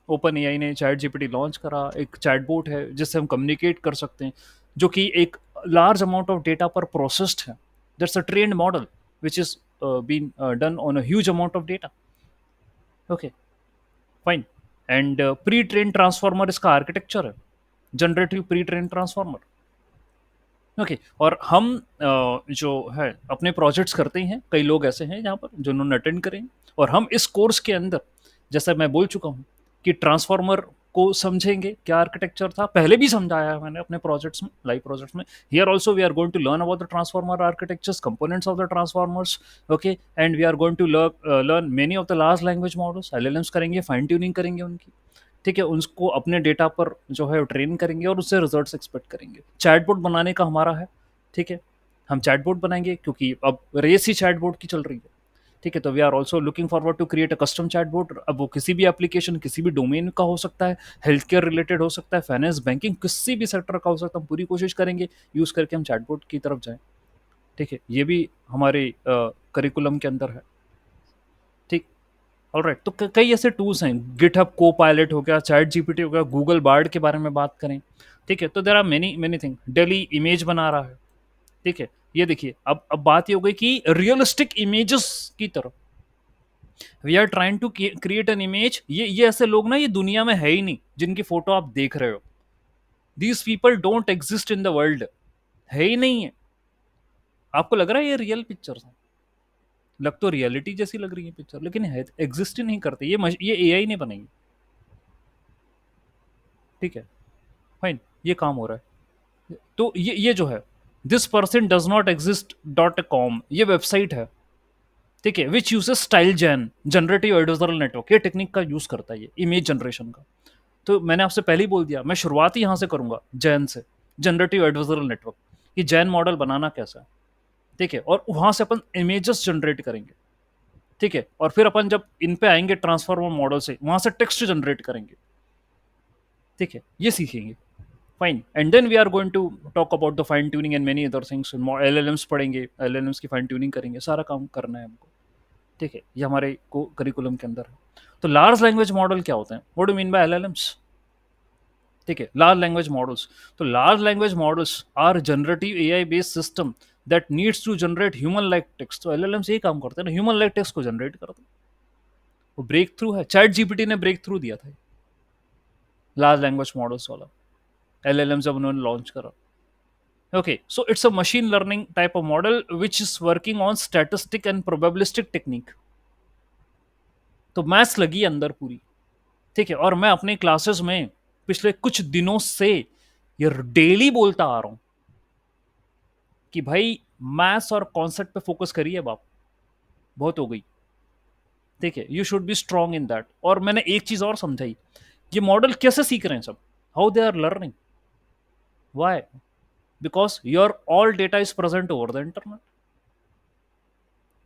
ओपन एआई ने चैट जीपीटी लॉन्च करा, एक चैटबॉट है जिससे हम कम्युनिकेट कर सकते हैं, जो कि एक लार्ज अमाउंट ऑफ डेटा पर प्रोसेस्ड है, that's a trained model which is been done on a huge amount of data, okay fine. And pre train transformer इसका आर्किटेक्चर है, generative pre train transformer, okay. और हम जो है अपने projects करते ही हैं, कई लोग ऐसे हैं यहाँ पर जिन्होंने अटेंड करें, और हम इस कोर्स के अंदर, जैसा मैं बोल चुका हूँ कि ट्रांसफार्मर को समझेंगे, क्या आर्किटेक्चर था, पहले भी समझाया है मैंने अपने प्रोजेक्ट्स में, लाइव प्रोजेक्ट्स में। Here also we are going to learn about the transformer architectures, components of the transformers, okay. And we are going to learn many of the large language models, LLMs करेंगे, fine tuning करेंगे उनकी, ठीक है। उसको अपने data पर जो है ट्रेन करेंगे और उससे रिजल्ट्स एक्सपेक्ट करेंगे। चैटबॉट बनाने का हमारा है, ठीक है, हम चैटबॉट बनाएंगे क्योंकि अब रेस ही चैटबॉट की चल रही है, ठीक है। तो we are also looking forward to create a custom chatbot. अब वो किसी भी एप्लीकेशन, किसी भी डोमेन का हो सकता है, हेल्थ केयर रिलेटेड हो सकता है, फाइनेंस, बैंकिंग, किसी भी सेक्टर का हो सकता है। हम पूरी कोशिश करेंगे यूज़ करके हम चैटबॉट की तरफ जाएं, ठीक है। ये भी हमारे करिकुलम के अंदर है, ठीक, ऑलराइट। तो कई ऐसे टूल्स हैं, गिटहब को पायलट हो गया, चैट जीपीटी हो गया, गूगल बार्ड के बारे में बात करें, ठीक है। तो there are many many thing, DALL-E image बना रहा है, ठीक है। ये देखिए, अब बात ये हो गई कि रियलिस्टिक इमेजेस की तरफ we are trying to create an image. ये ऐसे लोग ना ये दुनिया में है ही नहीं जिनकी फोटो आप देख रहे हो, these people don't exist in the world, है ही नहीं है। आपको लग रहा है ये रियल पिक्चर्स हैं, लग तो रियलिटी जैसी लग रही है पिक्चर, लेकिन है एग्जिस्ट ही नहीं करते, ये एआई ने बनाई, ठीक है, फाइन। ये काम हो रहा है। तो ये जो है this person does not exist .com, ये वेबसाइट है, ठीक है, which uses style GAN, generative adversarial network, ये टेक्निक का यूज करता है, ये इमेज जनरेशन का। तो मैंने आपसे पहले ही बोल दिया, मैं शुरुआत ही यहां से करूंगा जैन से, जनरेटिव एडवर्सरल नेटवर्क, कि जैन मॉडल बनाना कैसा है, ठीक है। और वहां से अपन इमेजेस जनरेट करेंगे, ठीक है। और फिर अपन जब इन पे आएंगे ट्रांसफॉर्मर मॉडल से, वहां से टेक्स्ट जनरेट करेंगे, ठीक है, ये सीखेंगे, fine. And then we are going to talk about the fine tuning and many other things, LLMs पढ़ेंगे, एलएलएम्स की फाइन ट्यूनिंग करेंगे, सारा काम करना है हमको, ठीक है। ये हमारे को करिकुलम के अंदर है। तो लार्ज लैंग्वेज मॉडल क्या होते हैं, what do mean by LLMs, ठीक है, लार्ज लैंग्वेज मॉडल्स। तो large language models are generative AI based system that needs to generate human like text. तो एलएलएम्स ये काम करते हैं ना, ह्यूमन लाइक टेक्स्ट को जनरेट करते हैं। वो ब्रेक थ्रू है, चैट जीपीटी ने ब्रेक थ्रू दिया था लार्ज लैंग्वेज मॉडल्स वाला, एलएलएम जब उन्होंने लॉन्च करा, okay. So it's a machine learning type of model which is working on statistic and probabilistic technique. तो मैथ्स लगी अंदर पूरी, ठीक है। और मैं अपने क्लासेस में पिछले कुछ दिनों से ये डेली बोलता आ रहा हूं कि भाई मैथ्स और कॉन्सेप्ट पे फोकस करिए बाप, बहुत हो गई, ठीक है। You should be strong in that. और मैंने एक चीज और समझाई, ये मॉडल कैसे सीख रहे हैं सब, how they are learning, why, because your all data is present over the internet.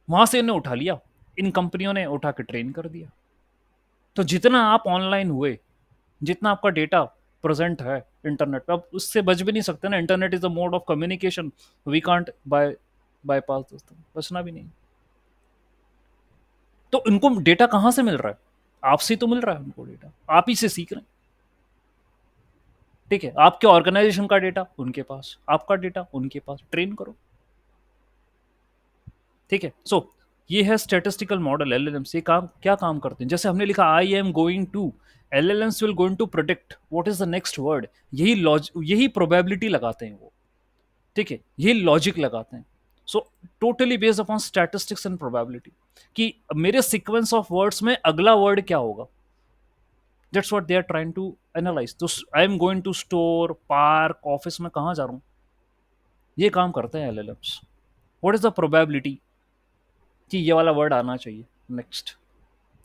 वहां से इन्हें उठा लिया, इन कंपनियों ने उठा के ट्रेन कर दिया। तो जितना आप ऑनलाइन हुए, जितना आपका डेटा प्रेजेंट है इंटरनेट पे, अब उससे बच भी नहीं सकते ना, internet is a mode of communication, we can't bypass दोस्तों, बचना भी नहीं। तो इनको डेटा कहां से मिल रहा है, आपसे तो मिल रहा है उनको डेटा, आप ही से सीख रहे हैं, ठीक है। आपके ऑर्गेनाइजेशन का डेटा उनके पास, आपका डेटा उनके पास, ट्रेन करो, ठीक है। सो ये है स्टैटिस्टिकल मॉडल LLMs। ये क्या काम करते हैं? जैसे हमने लिखा I am going to, LLMs will going to predict what is the next word. यही प्रोबेबिलिटी लगाते हैं वो, ठीक है, यही लॉजिक लगाते हैं। So totally based upon statistics and probability कि मेरे सीक्वेंस ऑफ वर्ड्स में अगला वर्ड क्या होगा। That's what they are trying to analyse. तो I am going to store, park, office में कहाँ जा रहा हूँ, ये काम करते हैं LLMs। What is the probability कि ये वाला वर्ड आना चाहिए नेक्स्ट,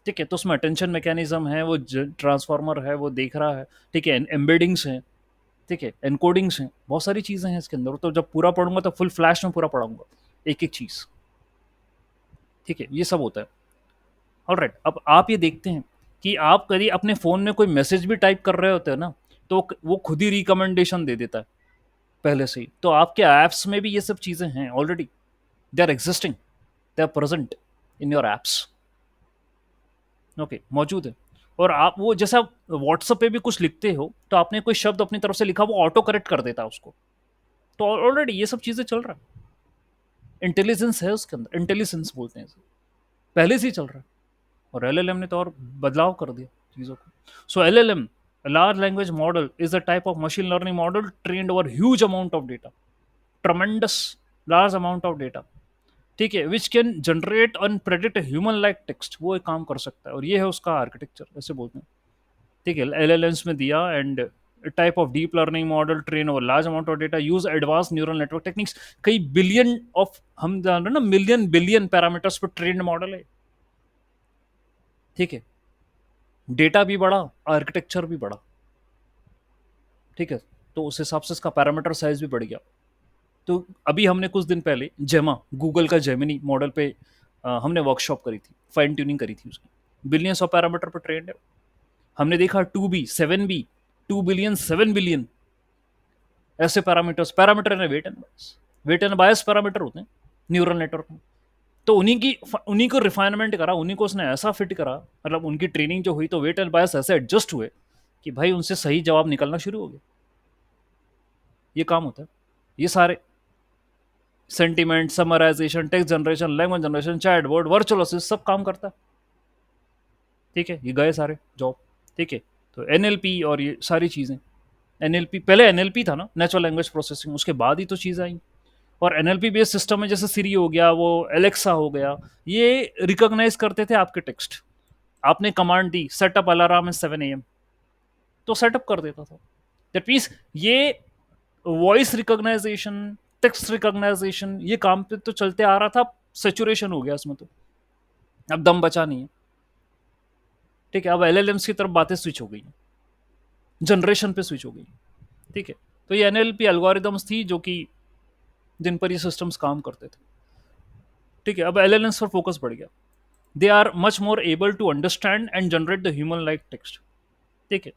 ठीक है। तो उसमें अटेंशन मैकेनिज्म है, वो ट्रांसफॉर्मर है, वो देख रहा है, ठीक है, एम्बेडिंग्स हैं, ठीक है, एनकोडिंग्स हैं, बहुत सारी चीज़ें हैं इसके अंदर। तो जब पूरा पढ़ूंगा तो फुल फ्लैश में पूरा पढ़ाऊंगा एक एक चीज़, ठीक है, ये सब होता है। ऑलराइट, अब आप ये देखते हैं कि आप कभी अपने फ़ोन में कोई मैसेज भी टाइप कर रहे होते हैं ना, तो वो खुद ही रिकमेंडेशन दे देता है पहले से ही। तो आपके ऐप्स में भी ये सब चीज़ें हैं already, they are existing, they are present in your apps, okay, मौजूद है। और आप वो जैसे आप व्हाट्सएप पे भी कुछ लिखते हो तो आपने कोई शब्द अपनी तरफ से लिखा, वो ऑटो करेक्ट कर देता है उसको। तो ऑलरेडी ये सब चीज़ें चल रहा है, इंटेलिजेंस है उसके अंदर, इंटेलिजेंस बोलते हैं इसे, पहले से ही चल रहा है। और LLM ने तो और बदलाव कर दिया चीज़ों को। सो LLM, large language model, is a type of machine learning model trained over huge amount of data, tremendous large amount of data, ठीक है, which can generate and predict human like text. वो एक काम कर सकता है, और ये है उसका आर्किटेक्चर, ऐसे बोलते हैं, ठीक है। LLMs में दिया, and type of deep learning model train over large amount of data, use advance neural network techniques. कई बिलियन ऑफ, हम जान रहे हैं ना, मिलियन बिलियन पैरामीटर्स पर ट्रेंड मॉडल है, ठीक है। डेटा भी बड़ा, आर्किटेक्चर भी बड़ा, ठीक है। तो उस हिसाब से इसका पैरामीटर साइज भी बढ़ गया। तो अभी हमने कुछ दिन पहले जेमा, गूगल का जेमिनी मॉडल पे हमने वर्कशॉप करी थी, फाइन ट्यूनिंग करी थी उसकी, बिलियंस ऑफ पैरामीटर पर ट्रेंड है। हमने देखा 2B, 7B, 2 बिलियन, 7 बिलियन ऐसे पैरामीटर्स। पैरामीटर है वेट एंड बायस पैरामीटर होते हैं न्यूरल नेटवर्क में। तो उन्हीं को रिफाइनमेंट करा, उन्हीं को उसने ऐसा फिट करा, मतलब उनकी ट्रेनिंग जो हुई तो वेट एंड बायस ऐसे एडजस्ट हुए कि भाई उनसे सही जवाब निकलना शुरू हो गया। ये काम होता है, ये सारे sentiment, summarization, text generation, language generation, chatbot, virtual assist, सब काम करता है, ठीक है। ये गए सारे जॉब, ठीक है। तो NLP और ये सारी चीज़ें, NLP पहले NLP था ना, नेचुरल लैंग्वेज प्रोसेसिंग, उसके बाद ही तो चीज़ आई। और NLP बेस्ड सिस्टम में जैसे सिरी हो गया, वो एलेक्सा हो गया, ये रिकॉग्नाइज करते थे आपके टेक्स्ट। आपने command the setup alarm eight 7 AM, तो सेटअप कर देता था। दैट मीन्स ये वॉइस रिकॉग्नाइजेशन, टेक्स्ट रिकॉग्नाइजेशन, ये काम पे तो चलते आ रहा था, सेचुरेशन हो गया इसमें, तो अब दम बचा नहीं है, ठीक है। अब LLMs की तरफ बातें स्विच हो गई, जनरेशन पे स्विच हो गई, ठीक है। तो ये NLP एल्गोरिदम्स थी जो कि जिन पर ये सिस्टम्स काम करते थे, ठीक है। अब LLMs पर फोकस बढ़ गया, they are much more able to understand and generate the human like text, ठीक है।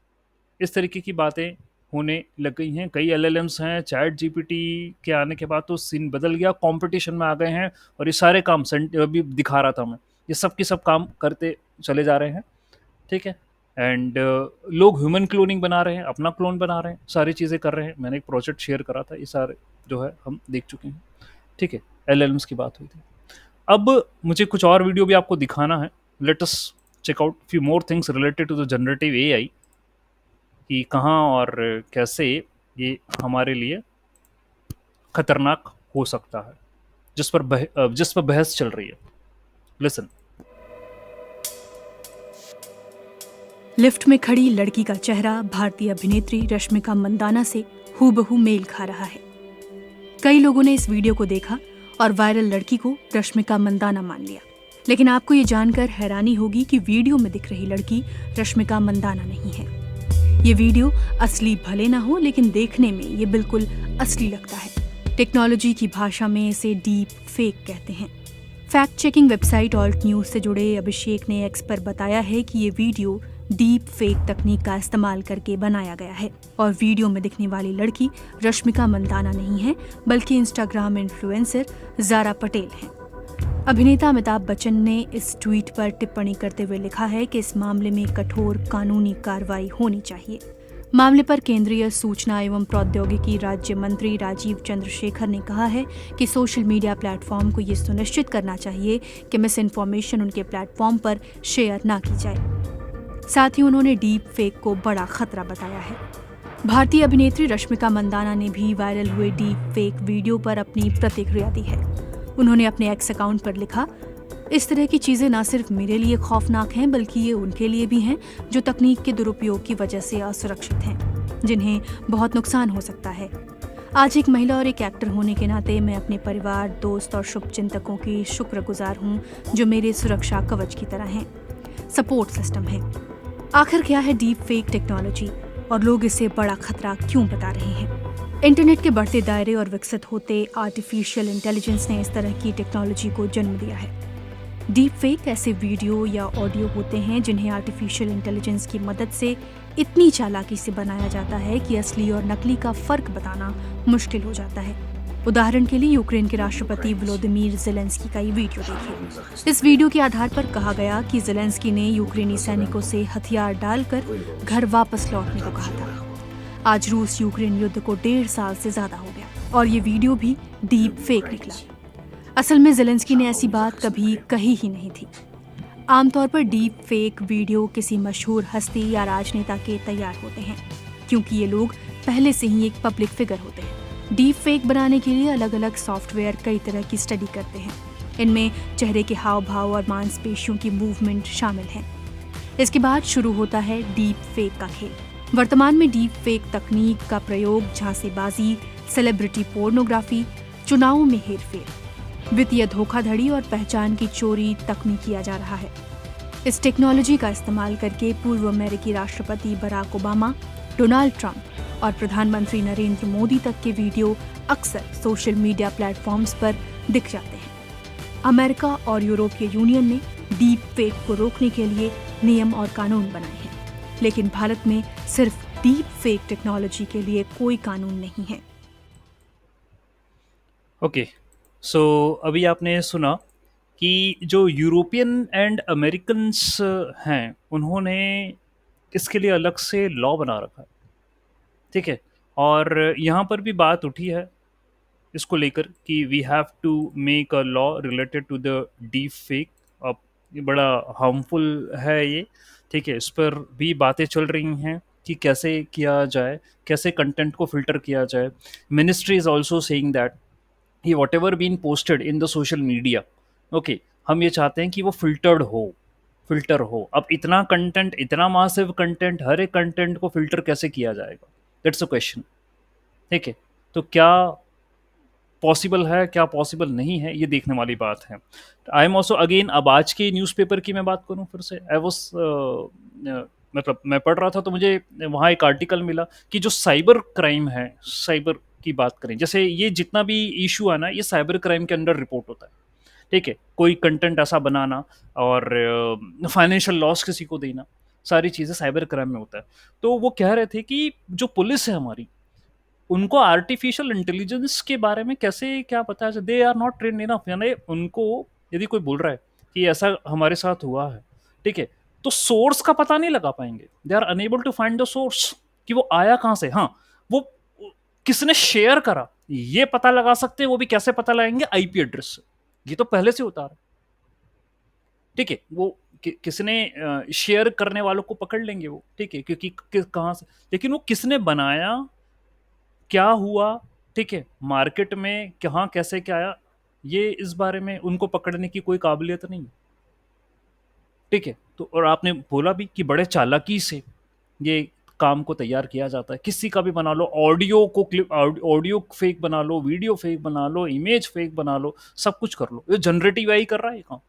इस तरीके की बातें होने लग गई हैं। कई LLMs हैं, चैट GPT के आने के बाद तो सीन बदल गया, कंपटीशन में आ गए हैं, और ये सारे काम अभी दिखा रहा था मैं, ये सब के सब काम करते चले जा रहे हैं, ठीक है। एंड लोग ह्यूमन क्लोनिंग बना रहे हैं, अपना क्लोन बना रहे हैं, सारी चीज़ें कर रहे हैं। मैंने एक प्रोजेक्ट शेयर करा था, ये सारे जो है हम देख चुके हैं, ठीक है। LLMs की बात हुई थी। अब मुझे कुछ और वीडियो भी आपको दिखाना है। Let us check out few more things related to the generative AI, कि कहाँ और कैसे ये हमारे लिए खतरनाक हो सकता है, जिस पर बहस चल रही है। लिसन। लिफ्ट में खड़ी लड़की का चेहरा भारतीय अभिनेत्री रश्मिका मंदाना से हूबहू मेल खा रहा है। कई लोगों ने इस वीडियो को देखा और वायरल लड़की को रश्मिका मंदाना मान लिया। लेकिन आपको ये जानकर हैरानी होगी कि वीडियो में दिख रही लड़की रश्मिका मंदाना नहीं है। ये वीडियो असली भले ना हो, लेकिन देखने में ये बिल्कुल असली लगता है। टेक्नोलॉजी की भाषा में इसे डीप फेक कहते हैं। Fact checking website alt news से जुड़े अभिषेक ने एक्स पर बताया है कि ये वीडियो डीप फेक तकनीक का इस्तेमाल करके बनाया गया है और वीडियो में दिखने वाली लड़की रश्मिका मंदाना नहीं है, बल्कि इंस्टाग्राम इन्फ्लुएंसर ज़ारा पटेल हैं। अभिनेता अमिताभ बच्चन ने इस ट्वीट पर टिप्पणी करते हुए लिखा है कि इस मामले में कठोर कानूनी कार्रवाई होनी चाहिए। मामले पर केंद्रीय सूचना एवं प्रौद्योगिकी राज्य मंत्री राजीव चंद्रशेखर ने कहा है कि सोशल मीडिया प्लेटफॉर्म को ये सुनिश्चित करना चाहिए कि मिस इन्फॉर्मेशन उनके प्लेटफॉर्म पर शेयर ना की जाए। साथ ही उन्होंने डीप फेक को बड़ा खतरा बताया है। भारतीय अभिनेत्री रश्मिका मंदाना ने भी वायरल हुए डीप फेक वीडियो पर अपनी प्रतिक्रिया दी है। उन्होंने अपने एक्स अकाउंट पर लिखा, इस तरह की चीजें न सिर्फ मेरे लिए खौफनाक हैं बल्कि ये उनके लिए भी हैं जो तकनीक के दुरुपयोग की वजह से असुरक्षित हैं, जिन्हें बहुत नुकसान हो सकता है। आज एक महिला और एक एक्टर होने के नाते मैं अपने परिवार, दोस्त और शुभचिंतकों की शुक्रगुजार हूँ जो मेरे सुरक्षा कवच की तरह हैं, सपोर्ट सिस्टम है। आखिर क्या है डीप फेक टेक्नोलॉजी और लोग इसे बड़ा खतरा क्यों बता रहे हैं? इंटरनेट के बढ़ते दायरे और विकसित होते आर्टिफिशियल इंटेलिजेंस ने इस तरह की टेक्नोलॉजी को जन्म दिया है। डीप फेक ऐसे वीडियो या ऑडियो होते हैं जिन्हें आर्टिफिशियल इंटेलिजेंस की मदद से इतनी चालाकी से बनाया जाता है कि असली और नकली का फर्क बताना मुश्किल हो जाता है। उदाहरण के लिए यूक्रेन के राष्ट्रपति व्लादिमीर ज़ेलेंस्की का ये वीडियो देखिए। इस वीडियो के आधार पर कहा गया कि ज़ेलेंस्की ने यूक्रेनी सैनिकों से हथियार डालकर घर वापस लौटने को कहा था। आज रूस यूक्रेन युद्ध को 1.5 साल से ज्यादा हो गया और ये वीडियो भी डीप फेक निकला। असल में ज़ेलेंस्की ने ऐसी बात कभी कही ही नहीं थी। आमतौर पर डीप फेक वीडियो किसी मशहूर हस्ती या राजनेता के तैयार होते हैं क्योंकि ये लोग पहले से ही एक पब्लिक फिगर होते हैं। डीप फेक बनाने के लिए अलग अलग सॉफ्टवेयर कई तरह की स्टडी करते हैं। इनमें चेहरे के हाव भाव और मांसपेशियों की मूवमेंट शामिल है। इसके बाद शुरू होता है डीप फेक का खेल। वर्तमान में डीप फेक तकनीक का प्रयोग झांसेबाजी, सेलिब्रिटी पोर्नोग्राफी, चुनावों में हेरफेर, वित्तीय धोखाधड़ी और पहचान की चोरी तक में किया जा रहा है। इस टेक्नोलॉजी का इस्तेमाल करके पूर्व अमेरिकी राष्ट्रपति बराक ओबामा, डोनाल्ड ट्रंप और प्रधानमंत्री नरेंद्र मोदी तक के वीडियो अक्सर सोशल मीडिया प्लेटफॉर्म्स पर दिख जाते हैं। अमेरिका और यूरोपीय यूनियन ने डीप फेक को रोकने के लिए नियम और कानून बनाए हैं, लेकिन भारत में सिर्फ डीप फेक टेक्नोलॉजी के लिए कोई कानून नहीं है। ओके, सो अभी आपने सुना कि जो यूरोपियन एंड अमेरिकन्स हैं उन्होंने इसके लिए अलग से लॉ बना रखा है, ठीक है। और यहाँ पर भी बात उठी है इसको लेकर कि we have to make a law related to the deep fake. अब ये बड़ा हार्मफुल है ये, ठीक है। इस पर भी बातें चल रही हैं कि कैसे किया जाए, कैसे कंटेंट को फिल्टर किया जाए। Ministry is also saying that ये whatever been posted in the social media, okay, हम ये चाहते हैं कि वो फिल्टर हो। अब इतना कंटेंट, इतना मासिव कंटेंट, हर एक कंटेंट को फिल्टर कैसे किया जाएगा, दैट्स अ क्वेश्चन, ठीक है। तो क्या पॉसिबल है, क्या पॉसिबल नहीं है, ये देखने वाली बात है। आई एम ऑल्सो अगेन, अब आज के न्यूज़पेपर की मैं बात करूँ फिर से, आई वॉज मतलब मैं पढ़ रहा था तो मुझे वहाँ एक आर्टिकल मिला कि जो साइबर क्राइम है, साइबर की बात करें, जैसे ये जितना भी इशू है ना, ये साइबर क्राइम के अंडर रिपोर्ट होता है, ठीक है। कोई कंटेंट ऐसा बनाना और फाइनेंशियल लॉस किसी को देना, सारी चीज़ें साइबर क्राइम में होता है। तो वो कह रहे थे कि जो पुलिस है हमारी, उनको आर्टिफिशियल इंटेलिजेंस के बारे में कैसे क्या पता है, they are not train enough. यानी उनको यदि कोई बोल रहा है कि ऐसा हमारे साथ हुआ है, ठीक है, तो सोर्स का पता नहीं लगा पाएंगे। They are unable to find the source कि वो आया कहाँ से, हाँ वो किसने शेयर करा ये पता लगा सकते हैं। वो भी कैसे पता लगाएंगे, आईपी एड्रेस से। ये तो पहले से होता है, ठीक है। वो किसने शेयर करने वालों को पकड़ लेंगे वो, ठीक है, क्योंकि कहाँ से, लेकिन वो किसने बनाया, क्या हुआ, ठीक है, मार्केट में कहाँ कैसे क्या आया, ये इस बारे में उनको पकड़ने की कोई काबिलियत नहीं, ठीक है। तो और आपने बोला भी कि बड़े चालाकी से ये काम को तैयार किया जाता है। किसी का भी बना लो, ऑडियो को क्लिप, ऑडियो फेक बना लो, वीडियो फेक बना लो, इमेज फेक बना लो, सब कुछ कर लो। ये जनरेटिव एआई कर रहा है ये काम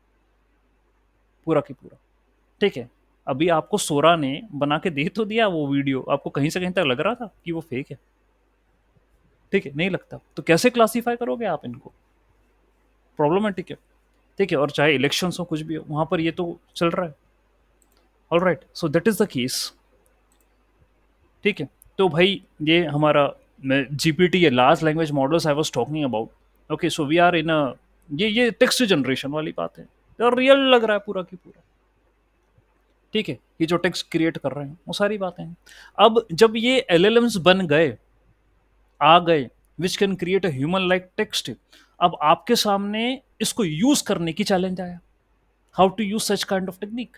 पूरा की पूरा, ठीक है। अभी आपको सोरा ने बना के दे तो दिया वो वीडियो, आपको कहीं से कहीं तक लग रहा था कि वो फेक है, ठीक है, नहीं लगता। तो कैसे क्लासीफाई करोगे आप इनको, प्रॉब्लमेटिक है, ठीक है। और चाहे इलेक्शंस हो, कुछ भी हो, वहां पर ये तो चल रहा है। Alright, so that is the case, ठीक है। तो भाई ये हमारा जीपीटी, ये large language models I was talking about, okay. So we are in a, ये टेक्स्ट जनरेशन वाली बात है, तो रियल लग रहा है पूरा की पूरा, ठीक है, ये जो टेक्स्ट क्रिएट कर रहे हैं वो सारी बातें हैं। अब जब ये एलएलएम्स बन गए, आ गए, which can create a human like text, अब आपके सामने इसको यूज करने की चैलेंज आया, how to use such kind of technique.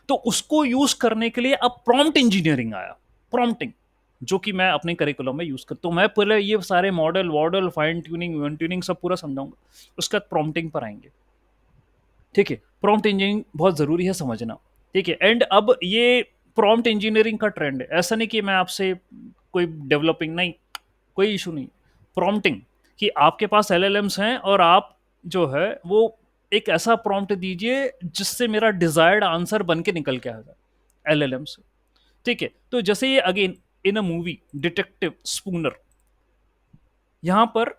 तो उसको यूज करने के लिए अब प्रॉम्प्ट इंजीनियरिंग आया, प्रॉम्प्टिंग, जो कि मैं अपने करिकुलम में यूज करता हूँ। मैं पहले ये सारे मॉडल वॉडल फाइन ट्यूनिंग वन ट्यूनिंग सब पूरा समझाऊंगा, उसके बाद प्रॉम्प्टिंग पर आएंगे। ठीक है, प्रॉम्प्ट इंजीनियरिंग बहुत जरूरी है समझना। ठीक है, एंड अब ये प्रॉम्प्ट इंजीनियरिंग का ट्रेंड है, ऐसा नहीं कि मैं आपसे कोई डेवलपिंग, नहीं, कोई इशू नहीं। प्रॉम्प्टिंग कि आपके पास एलएलएम्स हैं और आप जो है वो एक ऐसा प्रॉम्प्ट दीजिए जिससे मेरा डिजायर्ड आंसर बन के निकल के आ जाए एलएलएम से। ठीक है, तो जैसे ये again in a movie detective Spooner, यहां पर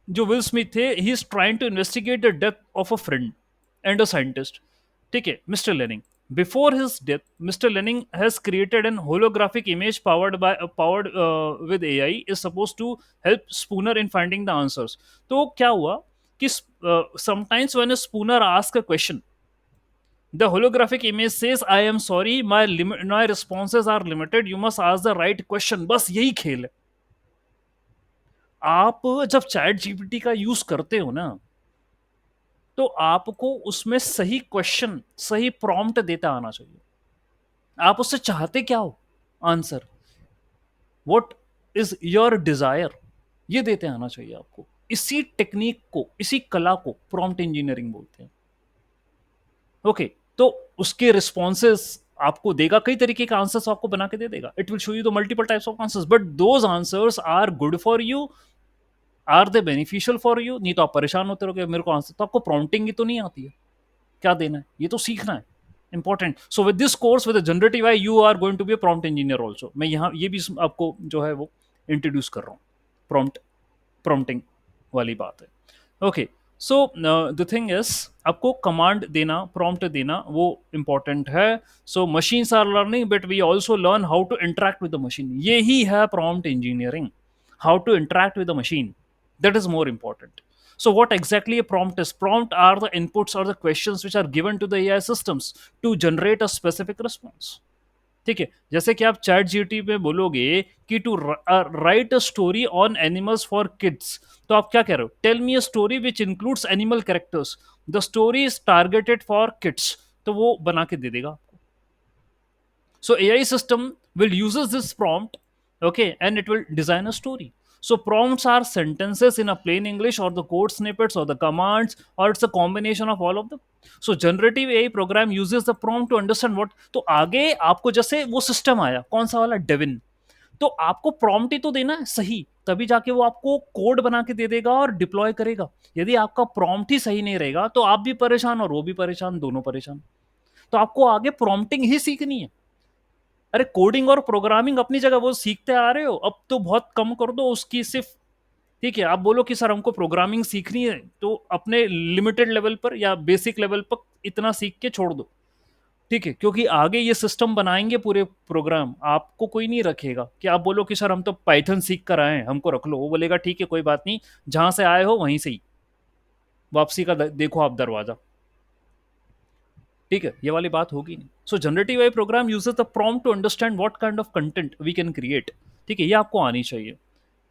जो विल स्मिथ थे, he is trying to investigate the death of a friend and a scientist. ठीक है, mister Lanning, before his death, Mr. Lenning has created an holographic image powered with AI is supposed to help Spooner in finding the answers. तो क्या हुआ कि sometimes when a Spooner asks a question, the holographic image says, "I am sorry, my responses are limited. You must ask the right question." बस यही खेल है। आप जब चैट जीपीटी का यूज करते हो ना, तो आपको उसमें सही क्वेश्चन, सही प्रॉम्प्ट देता आना चाहिए। आप उससे चाहते क्या हो answer, what is your desire, ये देते आना चाहिए आपको। इसी टेक्निक को, इसी कला को प्रॉम्प्ट इंजीनियरिंग बोलते हैं। ओके, तो उसके रिस्पॉन्सेस आपको देगा, कई तरीके के आंसर्स आपको बना के दे देगा। It will show you the multiple types of answers, but those answers are good for you, are they beneficial for you. नहीं तो आप परेशान होते रहोगे, मेरे को आंसर, तो आपको प्रॉम्प्टिंग ही तो नहीं आती है, क्या देना है, ये तो सीखना है, important. So with this course with generative AI, you are going to be a prompt engineer also. मैं यहाँ ये भी आपको जो है वो इंट्रोड्यूस कर रहा हूँ, प्रॉम्प्टिंग वाली बात है। Okay, so the thing is, आपको कमांड देना, प्रॉम्प्ट देना, वो इंपॉर्टेंट है। So machines are learning, but we also learn how to interact with the machine. ये ही है prompt engineering, how to interact with the machine, that is more important. So what exactly a prompt is? Prompt are the inputs or the questions which are given to the AI systems to generate a specific response. ठीक है, जैसे कि आप chat GT में बोलोगे कि to write a story on animals for kids, तो आप क्या कह रहे हो, tell me a story which includes animal characters, the story is targeted for kids, तो वो बना के दे देगा आपको। So AI system will uses this prompt, okay, and it will design a story. So prompts are sentences in a plain English, or the code snippets, or the commands, or it's a combination of all of them. So generative AI program uses the prompt to understand what, तो आगे आपको जैसे वो system आया कौन सा वाला, Devine, तो आपको प्रॉम्प्ट ही तो देना है सही, तभी जाके वो आपको कोड बना के दे देगा और डिप्लॉय करेगा। यदि आपका प्रॉम्प्ट ही सही नहीं रहेगा तो आप भी परेशान और वो भी परेशान, दोनों परेशान। तो आपको आगे प्रॉम्प्टिंग ही सीखनी है। अरे कोडिंग और प्रोग्रामिंग अपनी जगह वो सीखते आ रहे हो, अब तो बहुत कम कर दो उसकी सिर्फ। ठीक है, आप बोलो कि सर हमको प्रोग्रामिंग सीखनी है, तो अपने लिमिटेड लेवल पर या बेसिक लेवल पर इतना सीख के छोड़ दो। ठीक है, क्योंकि आगे ये सिस्टम बनाएंगे पूरे प्रोग्राम, आपको कोई नहीं रखेगा। कि आप बोलो कि सर हम तो पाइथन सीख कर आए हैं, हमको रख लो, वो बोलेगा ठीक है कोई बात नहीं, जहां से आए हो वहीं से ही वापसी का देखो आप दरवाजा। ठीक है, ये वाली बात होगी नहीं। So generative AI program uses the prompt to understand what kind of content we can create. ठीक है, ये आपको आनी चाहिए।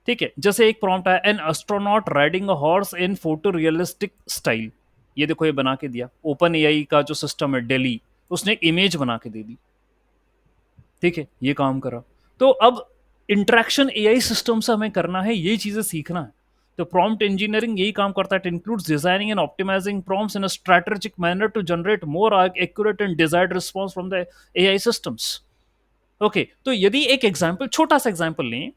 ठीक है, जैसे एक प्रॉम्प्ट है, an astronaut riding a horse in photo realistic style, ये देखो ये बना के दिया। ओपन एआई का जो सिस्टम है डेली, उसने एक इमेज बना के दे दी। ठीक है, ये काम करा। तो अब इंटरेक्शन एआई सिस्टम से हमें करना है, ये चीजें सीखना है। तो प्रॉम्प्ट इंजीनियरिंग यही काम करता है। It includes designing and optimizing prompts in a strategic manner to generate more accurate and desired response from the AI systems. Okay, तो यदि एक एग्जांपल, छोटा सा एग्जांपल लें,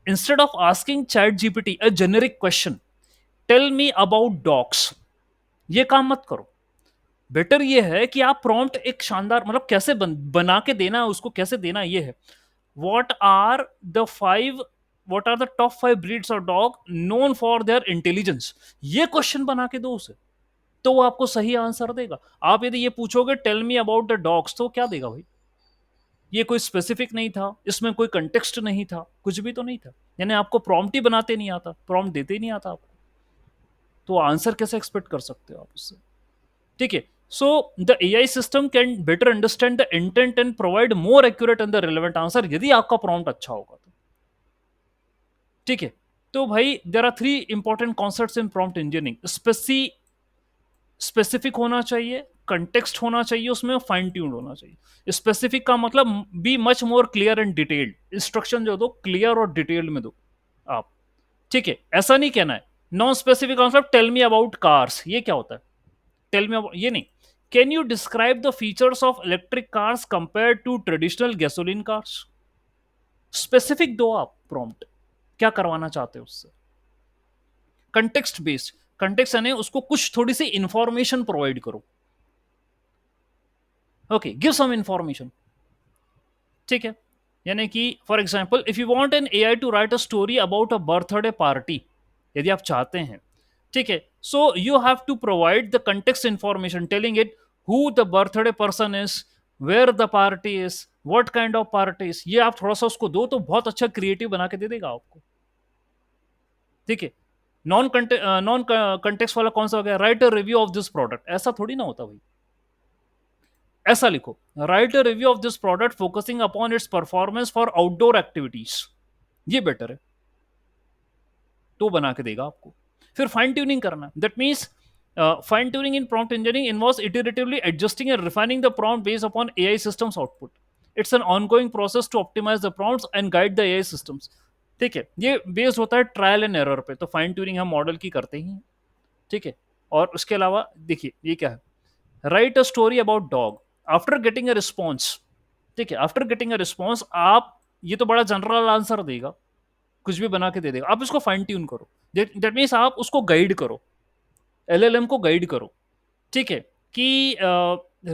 instead of asking ChatGPT a generic question, tell me about dogs, ये काम मत करो। बेटर ये है कि आप प्रॉम्प्ट एक शानदार, मतलब कैसे बना के देना है उसको, कैसे देना ये है, what are the top 5 breeds of dog known for their intelligence, ये क्वेश्चन बना के दो उसे, तो वो आपको सही आंसर देगा। आप यदि ये पूछोगे tell me about the dogs, तो क्या देगा भाई, ये कोई स्पेसिफिक नहीं था, इसमें कोई कंटेक्स्ट नहीं था, कुछ भी तो नहीं था। यानी आपको प्रॉम्प्ट ही बनाते नहीं आता, प्रॉम्प्ट देते ही नहीं आता आपको, तो आंसर कैसे एक्सपेक्ट कर सकते हो आप उससे। ठीक है, So the AI system can better understand the intent and provide more accurate and the relevant answer यदि आपका prompt अच्छा होगा तो, ठीक है। तो भाई there are 3 important concepts in prompt engineering. Specific होना चाहिए, कंटेक्स्ट होना चाहिए, उसमें फाइन ट्यून्ड होना चाहिए। स्पेसिफिक का मतलब B much more clear and detailed, instruction जो दो क्लियर और डिटेल्ड में दो आप, ठीक है। ऐसा नहीं कहना है नॉन स्पेसिफिक मतलब टेल मी अबाउट कार्स, ये क्या होता है, टेल मी अबाउट, ये नहीं। Can you describe the features of electric cars compare to traditional gasoline cars, specific दो आप प्रॉम्प्ट, क्या करवाना चाहते हो उससे। कंटेक्स्ट बेस्ड, कंटेक्स्ट यानी उसको कुछ थोड़ी सी इंफॉर्मेशन प्रोवाइड करो, ओके, गिव सम इंफॉर्मेशन, ठीक है। यानी कि for example if you want an AI to write a story about a birthday party, यदि आप चाहते हैं, ठीक है, so you have to provide the context information telling it who the birthday person is, where the party is, what kind of party is, ये आप थोड़ा सा उसको दो तो बहुत अच्छा क्रिएटिव बना के दे देगा आपको, ठीक है। नॉन कंटेक्स्ट वाला कौन सा हो गया, write a review of this product, ऐसा थोड़ी ना होता भाई, ऐसा लिखो, write a review of this product focusing upon its performance for outdoor activities, ये बेटर है, तो बना के देगा आपको। फिर फाइन ट्यूनिंग करना, that means fine tuning in prompt engineering involves iteratively adjusting and refining the prompt based upon AI systems output. It's an ongoing process to optimize the prompts and guide the AI systems, ठीक है। ये based होता है trial and error पे, तो fine tuning हम model की करते ही हैं, ठीक है। और उसके अलावा देखिए ये क्या है, right a story about dog after getting a response, ठीक है, आफ्टर गेटिंग अ रिस्पॉन्स आप, ये तो बड़ा जनरल आंसर देगा, कुछ भी बना के दे देगा, आप इसको फाइन ट्यून करो, दैट मीन्स आप उसको गाइड करो, एलएलएम को गाइड करो, ठीक है, कि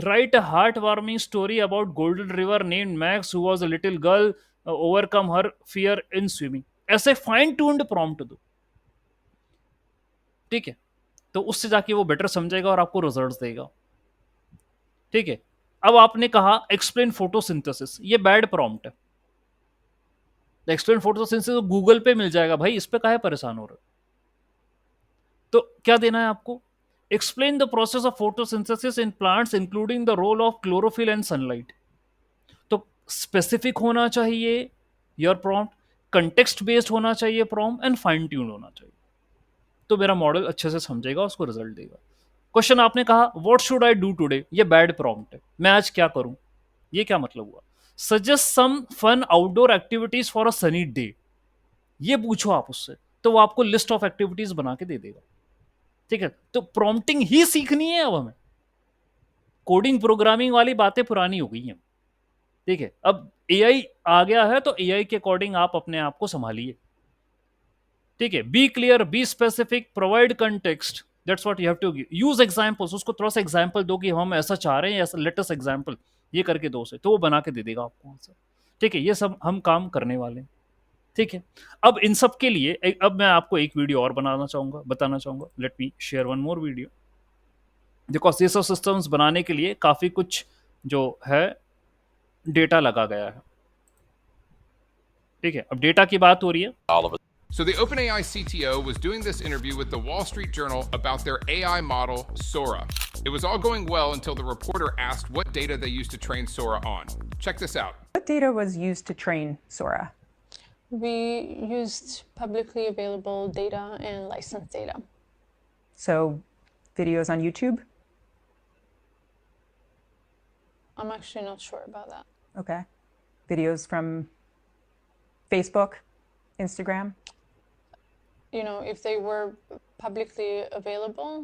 right a heart warming story about golden river named max who was a little girl overcome her fear in swimming, ऐसे फाइन ट्यून्ड प्रॉम्प्ट दो, ठीक है, तो उससे जाके वो बेटर समझेगा और आपको रिजल्ट्स देगा, ठीक है। अब आपने कहा एक्सप्लेन फोटोसिंथेसिस, ये बैड प्रॉम्प्ट है, एक्सप्लेन फोटोसिंथेसिस तो गूगल पे मिल जाएगा भाई, इस पे काहे परेशान हो रहे हो। तो क्या देना है आपको, explain the process of photosynthesis in plants including the role of chlorophyll and sunlight, तो स्पेसिफिक होना चाहिए योर प्रॉम्प्ट, कंटेक्स्ट बेस्ड होना चाहिए प्रॉम्प्ट एंड फाइन ट्यून होना चाहिए, तो मेरा मॉडल अच्छे से समझेगा, उसको रिजल्ट देगा। क्वेश्चन आपने कहा what should I do today, ये बैड प्रॉम्प्ट है, मैं आज क्या करूं, ये क्या मतलब हुआ। Suggest some fun outdoor activities for a sunny day, ये पूछो आप उससे, तो वो आपको लिस्ट ऑफ एक्टिविटीज बना के दे देगा, ठीक है। तो प्रॉम्प्टिंग ही सीखनी है अब हमें, कोडिंग प्रोग्रामिंग वाली बातें पुरानी हो गई हैं, ठीक है। अब एआई आ गया है तो एआई के अकॉर्डिंग आप अपने आप को संभालिए, ठीक है। Be clear, be specific, provide context, that's what you have to use examples, उसको थोड़ा सा एग्जांपल दो कि हम ऐसा चाह रहे हैं, ऐसा लेटेस्ट एग्जांपल ये करके दो से, तो वो बना के दे देगा आपको आंसर, ठीक है। ये सब हम काम करने वाले हैं, ठीक है। अब इन सब के लिए अब मैं आपको एक वीडियो और बताना चाहूंगा, late me share one more video, because ये सब सिस्टम्स बनाने के लिए काफी कुछ जो है डेटा लगा गया है, ठीक है। अब डेटा की बात हो रही है। So the OpenAI CTO was doing this interview with the Wall Street Journal about their AI model, Sora. It was all going well until the reporter asked what data they used to train Sora on. Check this out. What data was used to train Sora? We used publicly available data and licensed data. So, videos on YouTube? I'm actually not sure about that. Okay. Videos from Facebook, Instagram? You know, if they were publicly available,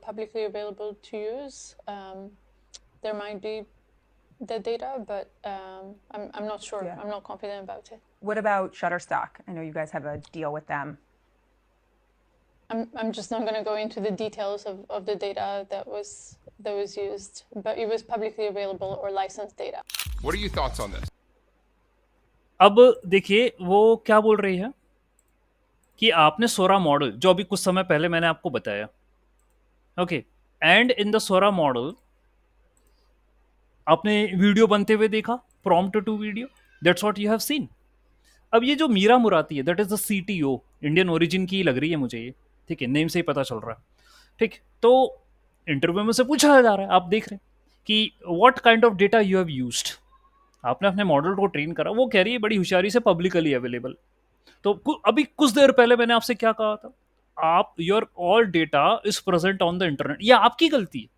publicly available to use, there might be the data, but I'm not sure. Yeah. I'm not confident about it. What about Shutterstock? I know you guys have a deal with them. I'm just not going to go into the details of the data that was used, but it was publicly available or licensed data. What are your thoughts on this? अब देखिए वो क्या बोल रही है कि आपने सोरा model, जो अभी कुछ समय पहले मैंने आपको बताया, okay, and in the Sora model आपने वीडियो बनते हुए देखा, prompt to video, that's what you have seen. अब ये जो मीरा मुराती है, that is the CTO, Indian origin की लग रही है मुझे ये, ठीक है, नेम से ही पता चल रहा है, ठीक। तो इंटरव्यू में से पूछा जा रहा है, आप देख रहे हैं कि what kind of data you have used, आपने अपने मॉडल को ट्रेन करा, वो कह रही है बड़ी होशियारी से पब्लिकली अवेलेबल। तो अभी कुछ देर पहले मैंने आपसे क्या कहा था, आप your all data is present on the internet, ये आपकी गलती है।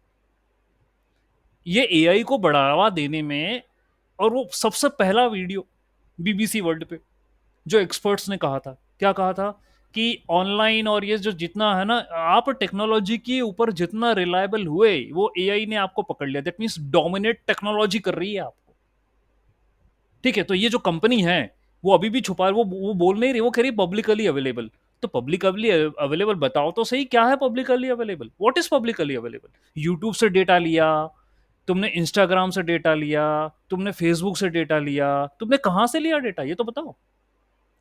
ये एआई को बढ़ावा देने में, और वो सबसे पहला वीडियो बीबीसी वर्ल्ड पे जो एक्सपर्ट्स ने कहा था, क्या कहा था कि ऑनलाइन और ये जो जितना है ना, आप टेक्नोलॉजी के ऊपर जितना रिलायबल हुए, वो एआई ने आपको पकड़ लिया। दैट मींस डोमिनेट टेक्नोलॉजी कर रही है आपको, ठीक है। तो ये जो कंपनी है वो अभी भी छुपा है, वो बोल नहीं रही, वो कह रही पब्लिकली अवेलेबल। तो पब्लिकली अवेलेबल बताओ तो सही, क्या है publicly available? What is publicly available? YouTube से डेटा लिया तुमने, इंस्टाग्राम से डेटा लिया तुमने, फेसबुक से डेटा लिया तुमने, कहां से लिया डेटा ये तो बताओ।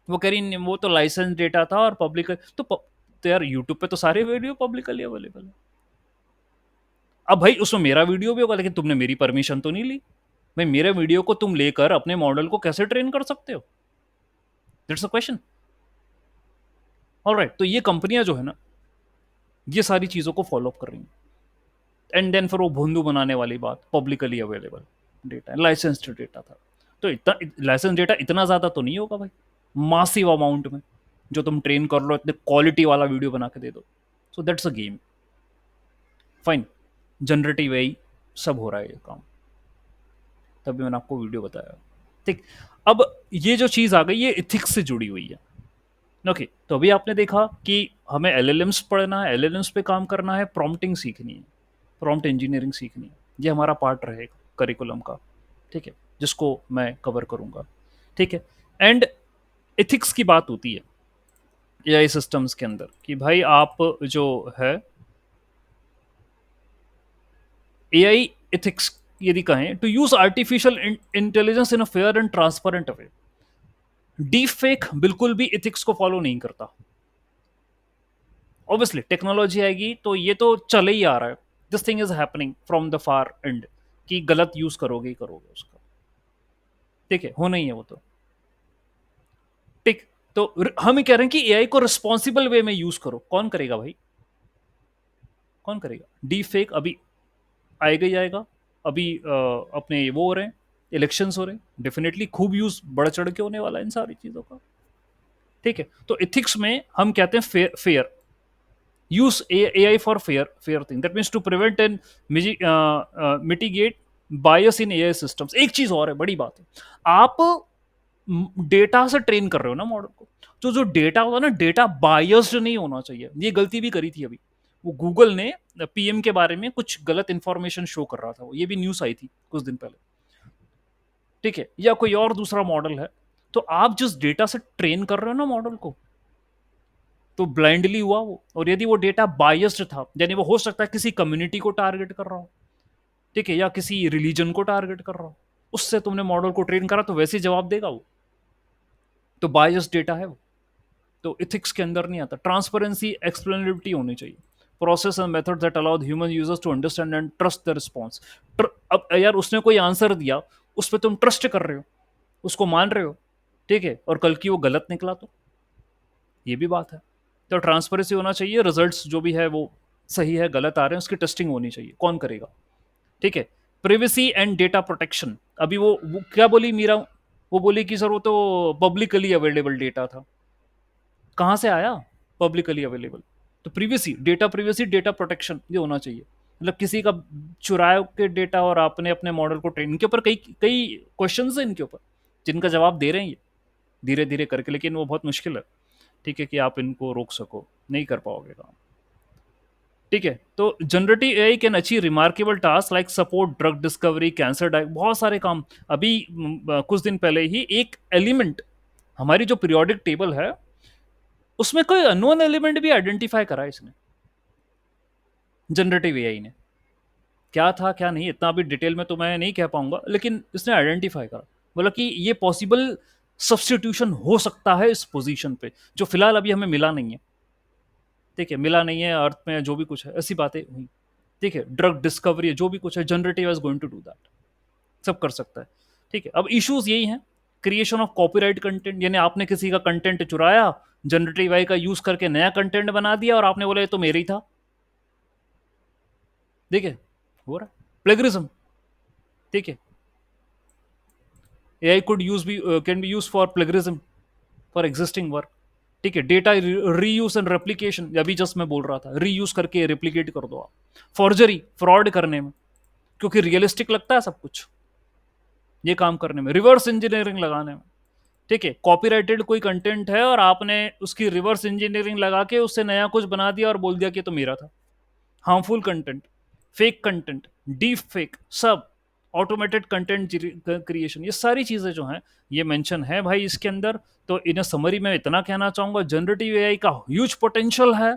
वो कह रही वो तो लाइसेंस डेटा था और पब्लिक, तो यार यूट्यूब पे तो सारे वीडियो पब्लिकली अवेलेबल है। अब भाई उसमें मेरा वीडियो भी होगा, लेकिन तुमने मेरी परमिशन तो नहीं ली। भाई मेरे वीडियो को तुम लेकर अपने मॉडल को कैसे ट्रेन कर सकते हो? That's a question. ऑलराइट, तो ये कंपनियां जो है ना, ये सारी चीजों को फॉलो अप कर रही हैं। एंड देन फिर वो भोंदू बनाने वाली बात, publicly available data, licensed data था। तो इतना लाइसेंस डेटा इतना ज्यादा तो नहीं होगा भाई, मासिव अमाउंट में जो तुम ट्रेन कर लो, इतने क्वालिटी वाला वीडियो बना के दे दो। So that's a game. Fine, generative AI सब हो रहा है ये काम, तभी मैंने आपको वीडियो बताया, ठीक। अब ये जो चीज आ गई, ये इथिक्स से जुड़ी हुई है। ओके, तो अभी आपने देखा कि हमें एलएलएम्स पढ़ना है, एलएलएम्स पे काम करना है, प्रॉम्प्टिंग सीखनी है, प्रॉम्प्ट इंजीनियरिंग सीखनी है, ये हमारा पार्ट रहेगा करिकुलम का, ठीक है, जिसको मैं कवर करूंगा, ठीक है। एंड एथिक्स की बात होती है एआई सिस्टम्स के अंदर कि भाई आप जो है एआई एथिक्स यदि कहें, to use artificial intelligence in a fair and transparent way. Deep fake बिल्कुल भी एथिक्स को फॉलो नहीं करता। ऑब्वियसली टेक्नोलॉजी आएगी तो ये तो चले ही आ रहा है, this thing is happening from the far and, कि गलत यूज करोगे ही करोगे उसका, ठीक है, होना ही है वो तो, ठीक। तो हम ये कह रहे हैं कि एआई को रिस्पॉन्सिबल वे में यूज करो। कौन करेगा भाई, कौन करेगा? डीप फेक अभी आएगा ही आएगा। अभी अपने वो हो रहे हैं, इलेक्शंस हो रहे हैं, डेफिनेटली खूब यूज बढ़ चढ़ के होने वाला है इन सारी चीजों का, ठीक है। तो एथिक्स में हम कहते हैं fair use AI for fair thing, that means to prevent and mitigate bias in AI systems। एक चीज और है, बड़ी बात है, आप डेटा से ट्रेन कर रहे हो ना मॉडल को, तो जो डेटा होता है ना, डेटा बायस्ड नहीं होना चाहिए। ये गलती भी करी थी अभी, वो गूगल ने पीएम के बारे में कुछ गलत इंफॉर्मेशन शो कर रहा था, ये भी न्यूज आई थी कुछ दिन पहले, ठीक है, या कोई और दूसरा मॉडल है। तो आप जिस डेटा से ट्रेन कर रहे हो ना मॉडल को, तो ब्लाइंडली हुआ वो, और यदि वो डेटा बायस्ड था, यानी वो हो सकता है किसी कम्युनिटी को टारगेट कर रहा हो, ठीक है, या किसी रिलीजन को टारगेट कर रहा हो, उससे तुमने मॉडल को ट्रेन करा तो वैसे जवाब देगा वो, तो बायस्ड डेटा है वो। तो इथिक्स के अंदर नहीं आता। ट्रांसपेरेंसी, एक्सप्लेनेबिलिटी होनी चाहिए, process and method that allow human users to understand and trust the response. अब यार उसने कोई आंसर दिया, उस पर तुम ट्रस्ट कर रहे हो, उसको मान रहे हो, ठीक है, और कल की वो गलत निकला तो ये भी बात है। तो ट्रांसपेरेंसी होना चाहिए, रिजल्ट्स जो भी है वो सही है गलत आ रहे हैं उसकी टेस्टिंग होनी चाहिए, कौन करेगा, ठीक है। प्रिवेसी एंड डेटा प्रोटेक्शन, अभी वो क्या बोली मीरा, वो बोली कि सर वो तो पब्लिकली अवेलेबल डेटा था, कहाँ से आया पब्लिकली अवेलेबल? तो privacy, data privacy, data protection ये होना चाहिए। मतलब किसी का चुराए के डेटा और आपने अपने मॉडल को ट्रेन, इनके ऊपर कई कई क्वेश्चन है इनके ऊपर जिनका जवाब दे रहे हैं ये धीरे धीरे करके, लेकिन वो बहुत मुश्किल है, ठीक है, कि आप इनको रोक सको, नहीं कर पाओगे काम, ठीक है। तो generative AI can achieve remarkable task like support drug discovery, cancer diagnosis, बहुत सारे काम। अभी कुछ दिन पहले ही एक एलिमेंट, हमारी जो पीरियोडिक टेबल है उसमें कोई अननोन एलिमेंट भी आइडेंटिफाई करा इसने, जनरेटिव एआई ने। क्या था क्या नहीं इतना अभी डिटेल में तो मैं नहीं कह पाऊंगा, लेकिन इसने आइडेंटिफाई करा, बोला कि ये पॉसिबल सब्स्टिट्यूशन हो सकता है इस पोजीशन पे, जो फिलहाल अभी हमें मिला नहीं है, ठीक है, मिला नहीं है अर्थ में, जो भी कुछ है ऐसी बातें हुई, ठीक है, ड्रग डिस्कवरी जो भी कुछ है, generative is going to do that, सब कर सकता है, ठीक है। अब इश्यूज यही हैं, क्रिएशन ऑफ कॉपीराइट कंटेंट, यानी आपने किसी का कंटेंट चुराया, जनरेटिव एआई का यूज करके नया कंटेंट बना दिया और आपने बोला ये तो मेरे ही था, ठीक है, हो रहा है प्लेगरिज्म। ठीक है, AI could use be can be used for plagiarism for existing work। ठीक है, डेटा रीयूज एंड रेप्लिकेशन, अभी जस्ट मैं बोल रहा था, रीयूज करके रेप्लिकेट कर दो आप। फॉर्जरी, फ्रॉड करने में, क्योंकि रियलिस्टिक लगता है सब कुछ ये काम करने में, रिवर्स इंजीनियरिंग लगाने में। ठीक है, कॉपीराइटेड कोई कंटेंट है और आपने उसकी रिवर्स इंजीनियरिंग लगा के उससे नया कुछ बना दिया और बोल दिया कि तो मेरा था। Harmful content, fake content, deep fake, सब ऑटोमेटेड कंटेंट क्रिएशन, ये सारी चीज़ें जो हैं ये मेंशन है भाई इसके अंदर। तो इन समरी में इतना कहना चाहूँगा, जनरेटिव एआई का ह्यूज पोटेंशियल है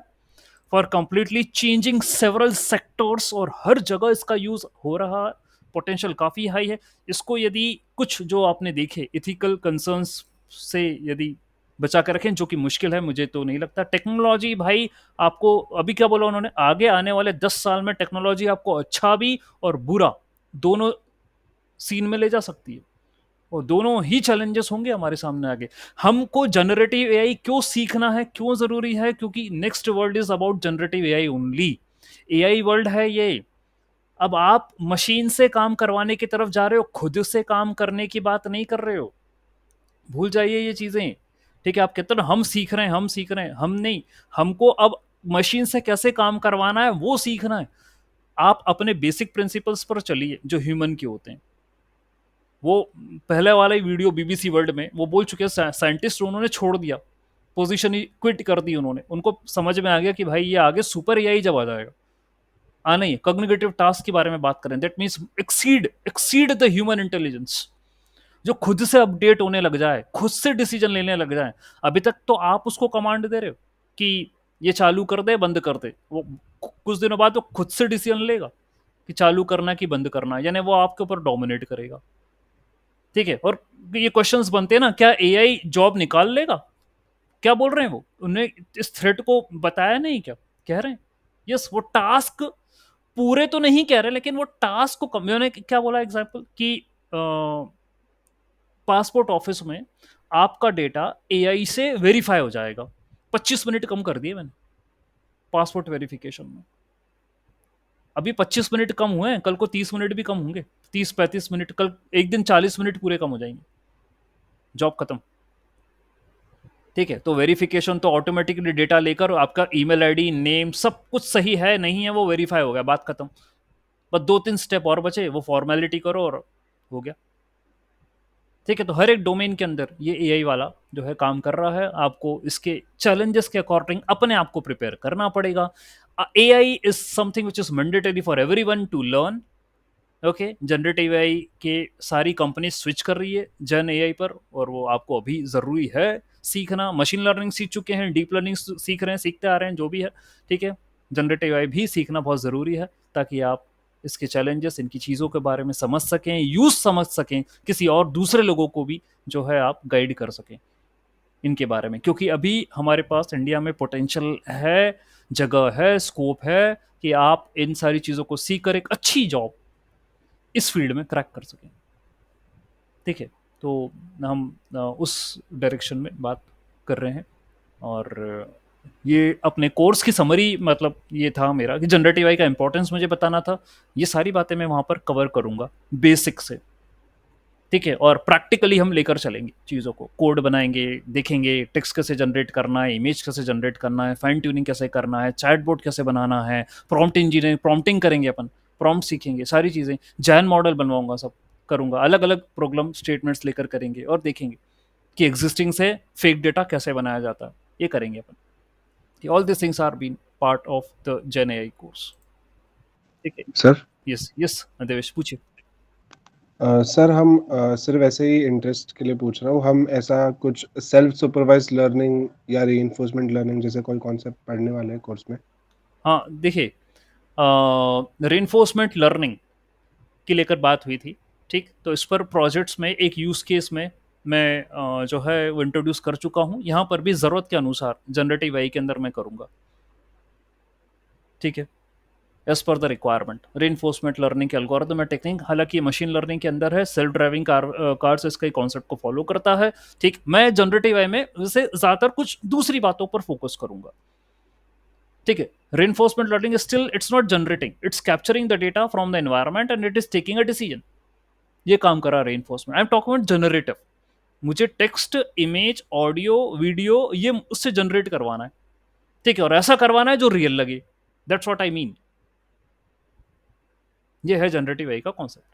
for completely changing several sectors, और हर जगह इसका यूज हो रहा है, पोटेंशियल काफ़ी हाई है। इसको यदि कुछ जो आपने देखे इथिकल कंसर्न्स से यदि बचा कर रखें, जो कि मुश्किल है, मुझे तो नहीं लगता। टेक्नोलॉजी भाई आपको, अभी क्या बोला उन्होंने, आगे आने वाले 10 साल में टेक्नोलॉजी आपको अच्छा भी और बुरा दोनों सीन में ले जा सकती है, और दोनों ही चैलेंजेस होंगे हमारे सामने आगे। हमको जनरेटिव एआई क्यों सीखना है, क्यों जरूरी है? क्योंकि next world is about generative AI only. AI world है ये। अब आप मशीन से काम करवाने की तरफ जा रहे हो, खुद से काम करने की बात नहीं कर रहे हो, भूल जाइए ये चीजें। ठीक है, आप कहते हो हम सीख रहे हैं, हम सीख रहे हैं, हम नहीं, हमको अब मशीन से कैसे काम करवाना है वो सीखना है। आप अपने बेसिक प्रिंसिपल्स पर चलिए जो ह्यूमन के होते हैं। वो पहले वाला ही वीडियो बीबीसी वर्ल्ड में वो बोल चुके हैं, साइंटिस्ट उन्होंने छोड़ दिया, पोजीशन ही क्विट कर दी उन्होंने। उनको समझ में आ गया कि भाई ये आगे सुपर एआई जब आ जाएगा, आना ही कॉग्निटिव टास्क के बारे में बात करें, that means exceed the human intelligence, जो खुद से अपडेट होने लग जाए, खुद से डिसीजन लेने लग जाए। अभी तक तो आप उसको कमांड दे रहे हो कि ये चालू कर दे, बंद कर दे, वो कुछ दिनों बाद वो खुद से डिसीजन लेगा कि चालू करना है कि बंद करना है, यानी वो आपके ऊपर डोमिनेट करेगा। ठीक है, और ये क्वेश्चंस बनते हैं ना, क्या एआई जॉब निकाल लेगा? क्या बोल रहे हैं वो, उन्हें इस थ्रेट को बताया नहीं, क्या कह रहे हैं? यस, वो टास्क पूरे तो नहीं कह रहे, लेकिन वो टास्क को कम, मैंने क्या बोला एग्जांपल कि पासपोर्ट ऑफिस में आपका डेटा एआई से वेरीफाई हो जाएगा, 25 मिनट कम कर दिए मैंने पासपोर्ट वेरिफिकेशन में। अभी 25 मिनट कम हुए हैं, कल को 30 मिनट भी कम होंगे, 30-35 मिनट, कल एक दिन 40 मिनट पूरे कम हो जाएंगे, जॉब खत्म। ठीक है, तो वेरिफिकेशन तो ऑटोमेटिकली डेटा लेकर आपका ईमेल आईडी, नेम, सब कुछ सही है नहीं है वो वेरीफाई हो गया, बात खत्म। बस 2-3 स्टेप और बचे, वो फॉर्मेलिटी करो और हो गया। ठीक है, तो हर एक डोमेन के अंदर ये एआई वाला जो है काम कर रहा है। आपको इसके चैलेंजेस के अकॉर्डिंग अपने आप को प्रिपेयर करना पड़ेगा। AI is something which is mandatory for everyone to learn. Okay, generative AI के सारी कंपनी स्विच कर रही है जन एआई पर, और वो आपको अभी ज़रूरी है सीखना। मशीन लर्निंग सीख चुके हैं, डीप लर्निंग सीख रहे हैं, सीखते आ रहे हैं, जो भी है। ठीक है, जनरेटिव एआई भी सीखना बहुत ज़रूरी है, ताकि आप इसके चैलेंजेस, इनकी चीज़ों के बारे में समझ सकें, यूज समझ सकें, किसी और दूसरे लोगों को भी जो है आप गाइड कर सकें इनके बारे में। क्योंकि अभी हमारे पास इंडिया में पोटेंशियल है, जगह है, स्कोप है कि आप इन सारी चीज़ों को सीख कर एक अच्छी जॉब इस फील्ड में क्रैक कर सकें। ठीक है, तो हम उस डायरेक्शन में बात कर रहे हैं। और ये अपने कोर्स की समरी, मतलब ये था मेरा कि जनरेटिव एआई का इंपॉर्टेंस मुझे बताना था। ये सारी बातें मैं वहाँ पर कवर करूँगा बेसिक से। ठीक है, और प्रैक्टिकली हम लेकर चलेंगे चीज़ों को, कोड बनाएंगे, देखेंगे टेक्स्ट कैसे जनरेट करना है, इमेज कैसे जनरेट करना है, फाइन ट्यूनिंग कैसे करना है, चैटबॉट कैसे बनाना है, प्रॉम्प्ट इंजीनियरिंग, प्रॉम्प्टिंग करेंगे अपन, प्रॉम्प्ट सीखेंगे, सारी चीज़ें, जैन मॉडल बनवाऊंगा, सब करूँगा, अलग अलग प्रॉब्लम स्टेटमेंट्स लेकर करेंगे, और देखेंगे कि एग्जिस्टिंग से फेक डेटा कैसे बनाया जाता है, ये करेंगे अपन। All this things are been part of the Gen AI course. ठीक है सर। यस यस देवेश, पूछिए। सर, हम सिर्फ ऐसे ही इंटरेस्ट के लिए पूछ रहा हूँ, हम ऐसा कुछ सेल्फ सुपरवाइज लर्निंग या रीइंफोर्समेंट लर्निंग जैसे कोई कॉन्सेप्ट पढ़ने वाले हैं कोर्स में? हाँ, देखिए, रीइंफोर्समेंट लर्निंग की लेकर बात हुई थी। ठीक, तो इस पर प्रोजेक्ट्स में एक यूज़ केस में मैं जो है वो इंट्रोड्यूस कर चुका हूँ। यहाँ पर भी ज़रूरत के अनुसार जनरेटिव एआई के अंदर मैं करूँगा। ठीक है, as per the requirement, reinforcement learning के एल्गोरिथम टेक्निक, हालांकि मशीन लर्निंग के अंदर है, सेल्फ ड्राइविंग कार्स इसके कॉन्सेप्ट को फॉलो करता है। ठीक, मैं जनरेटिव एआई में वैसे ज़्यादातर कुछ दूसरी बातों पर फोकस करूँगा। ठीक है. Reinforcement learning is still, it's not generating, it's capturing the data from the environment and it is taking a decision. ये काम कर रहा है reinforcement. I'm talking about generative. मुझे टेक्स्ट, इमेज, ऑडियो, वीडियो ये उससे जनरेट करवाना है, ठीक है, और ऐसा करवाना है जो रियल लगे. That's what I mean. ये है जनरेटिव एआई का कॉन्सेप्ट.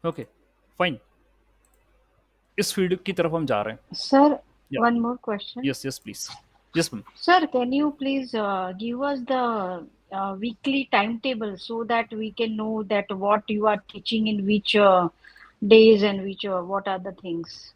Okay fine. इस फील्ड की तरफ हम जा रहे हैं. Sir, one more question. Yes yes please. Yes ma'am. Sir, can you please give us the weekly timetable so that we can know that what you are teaching in which days and which what are the things?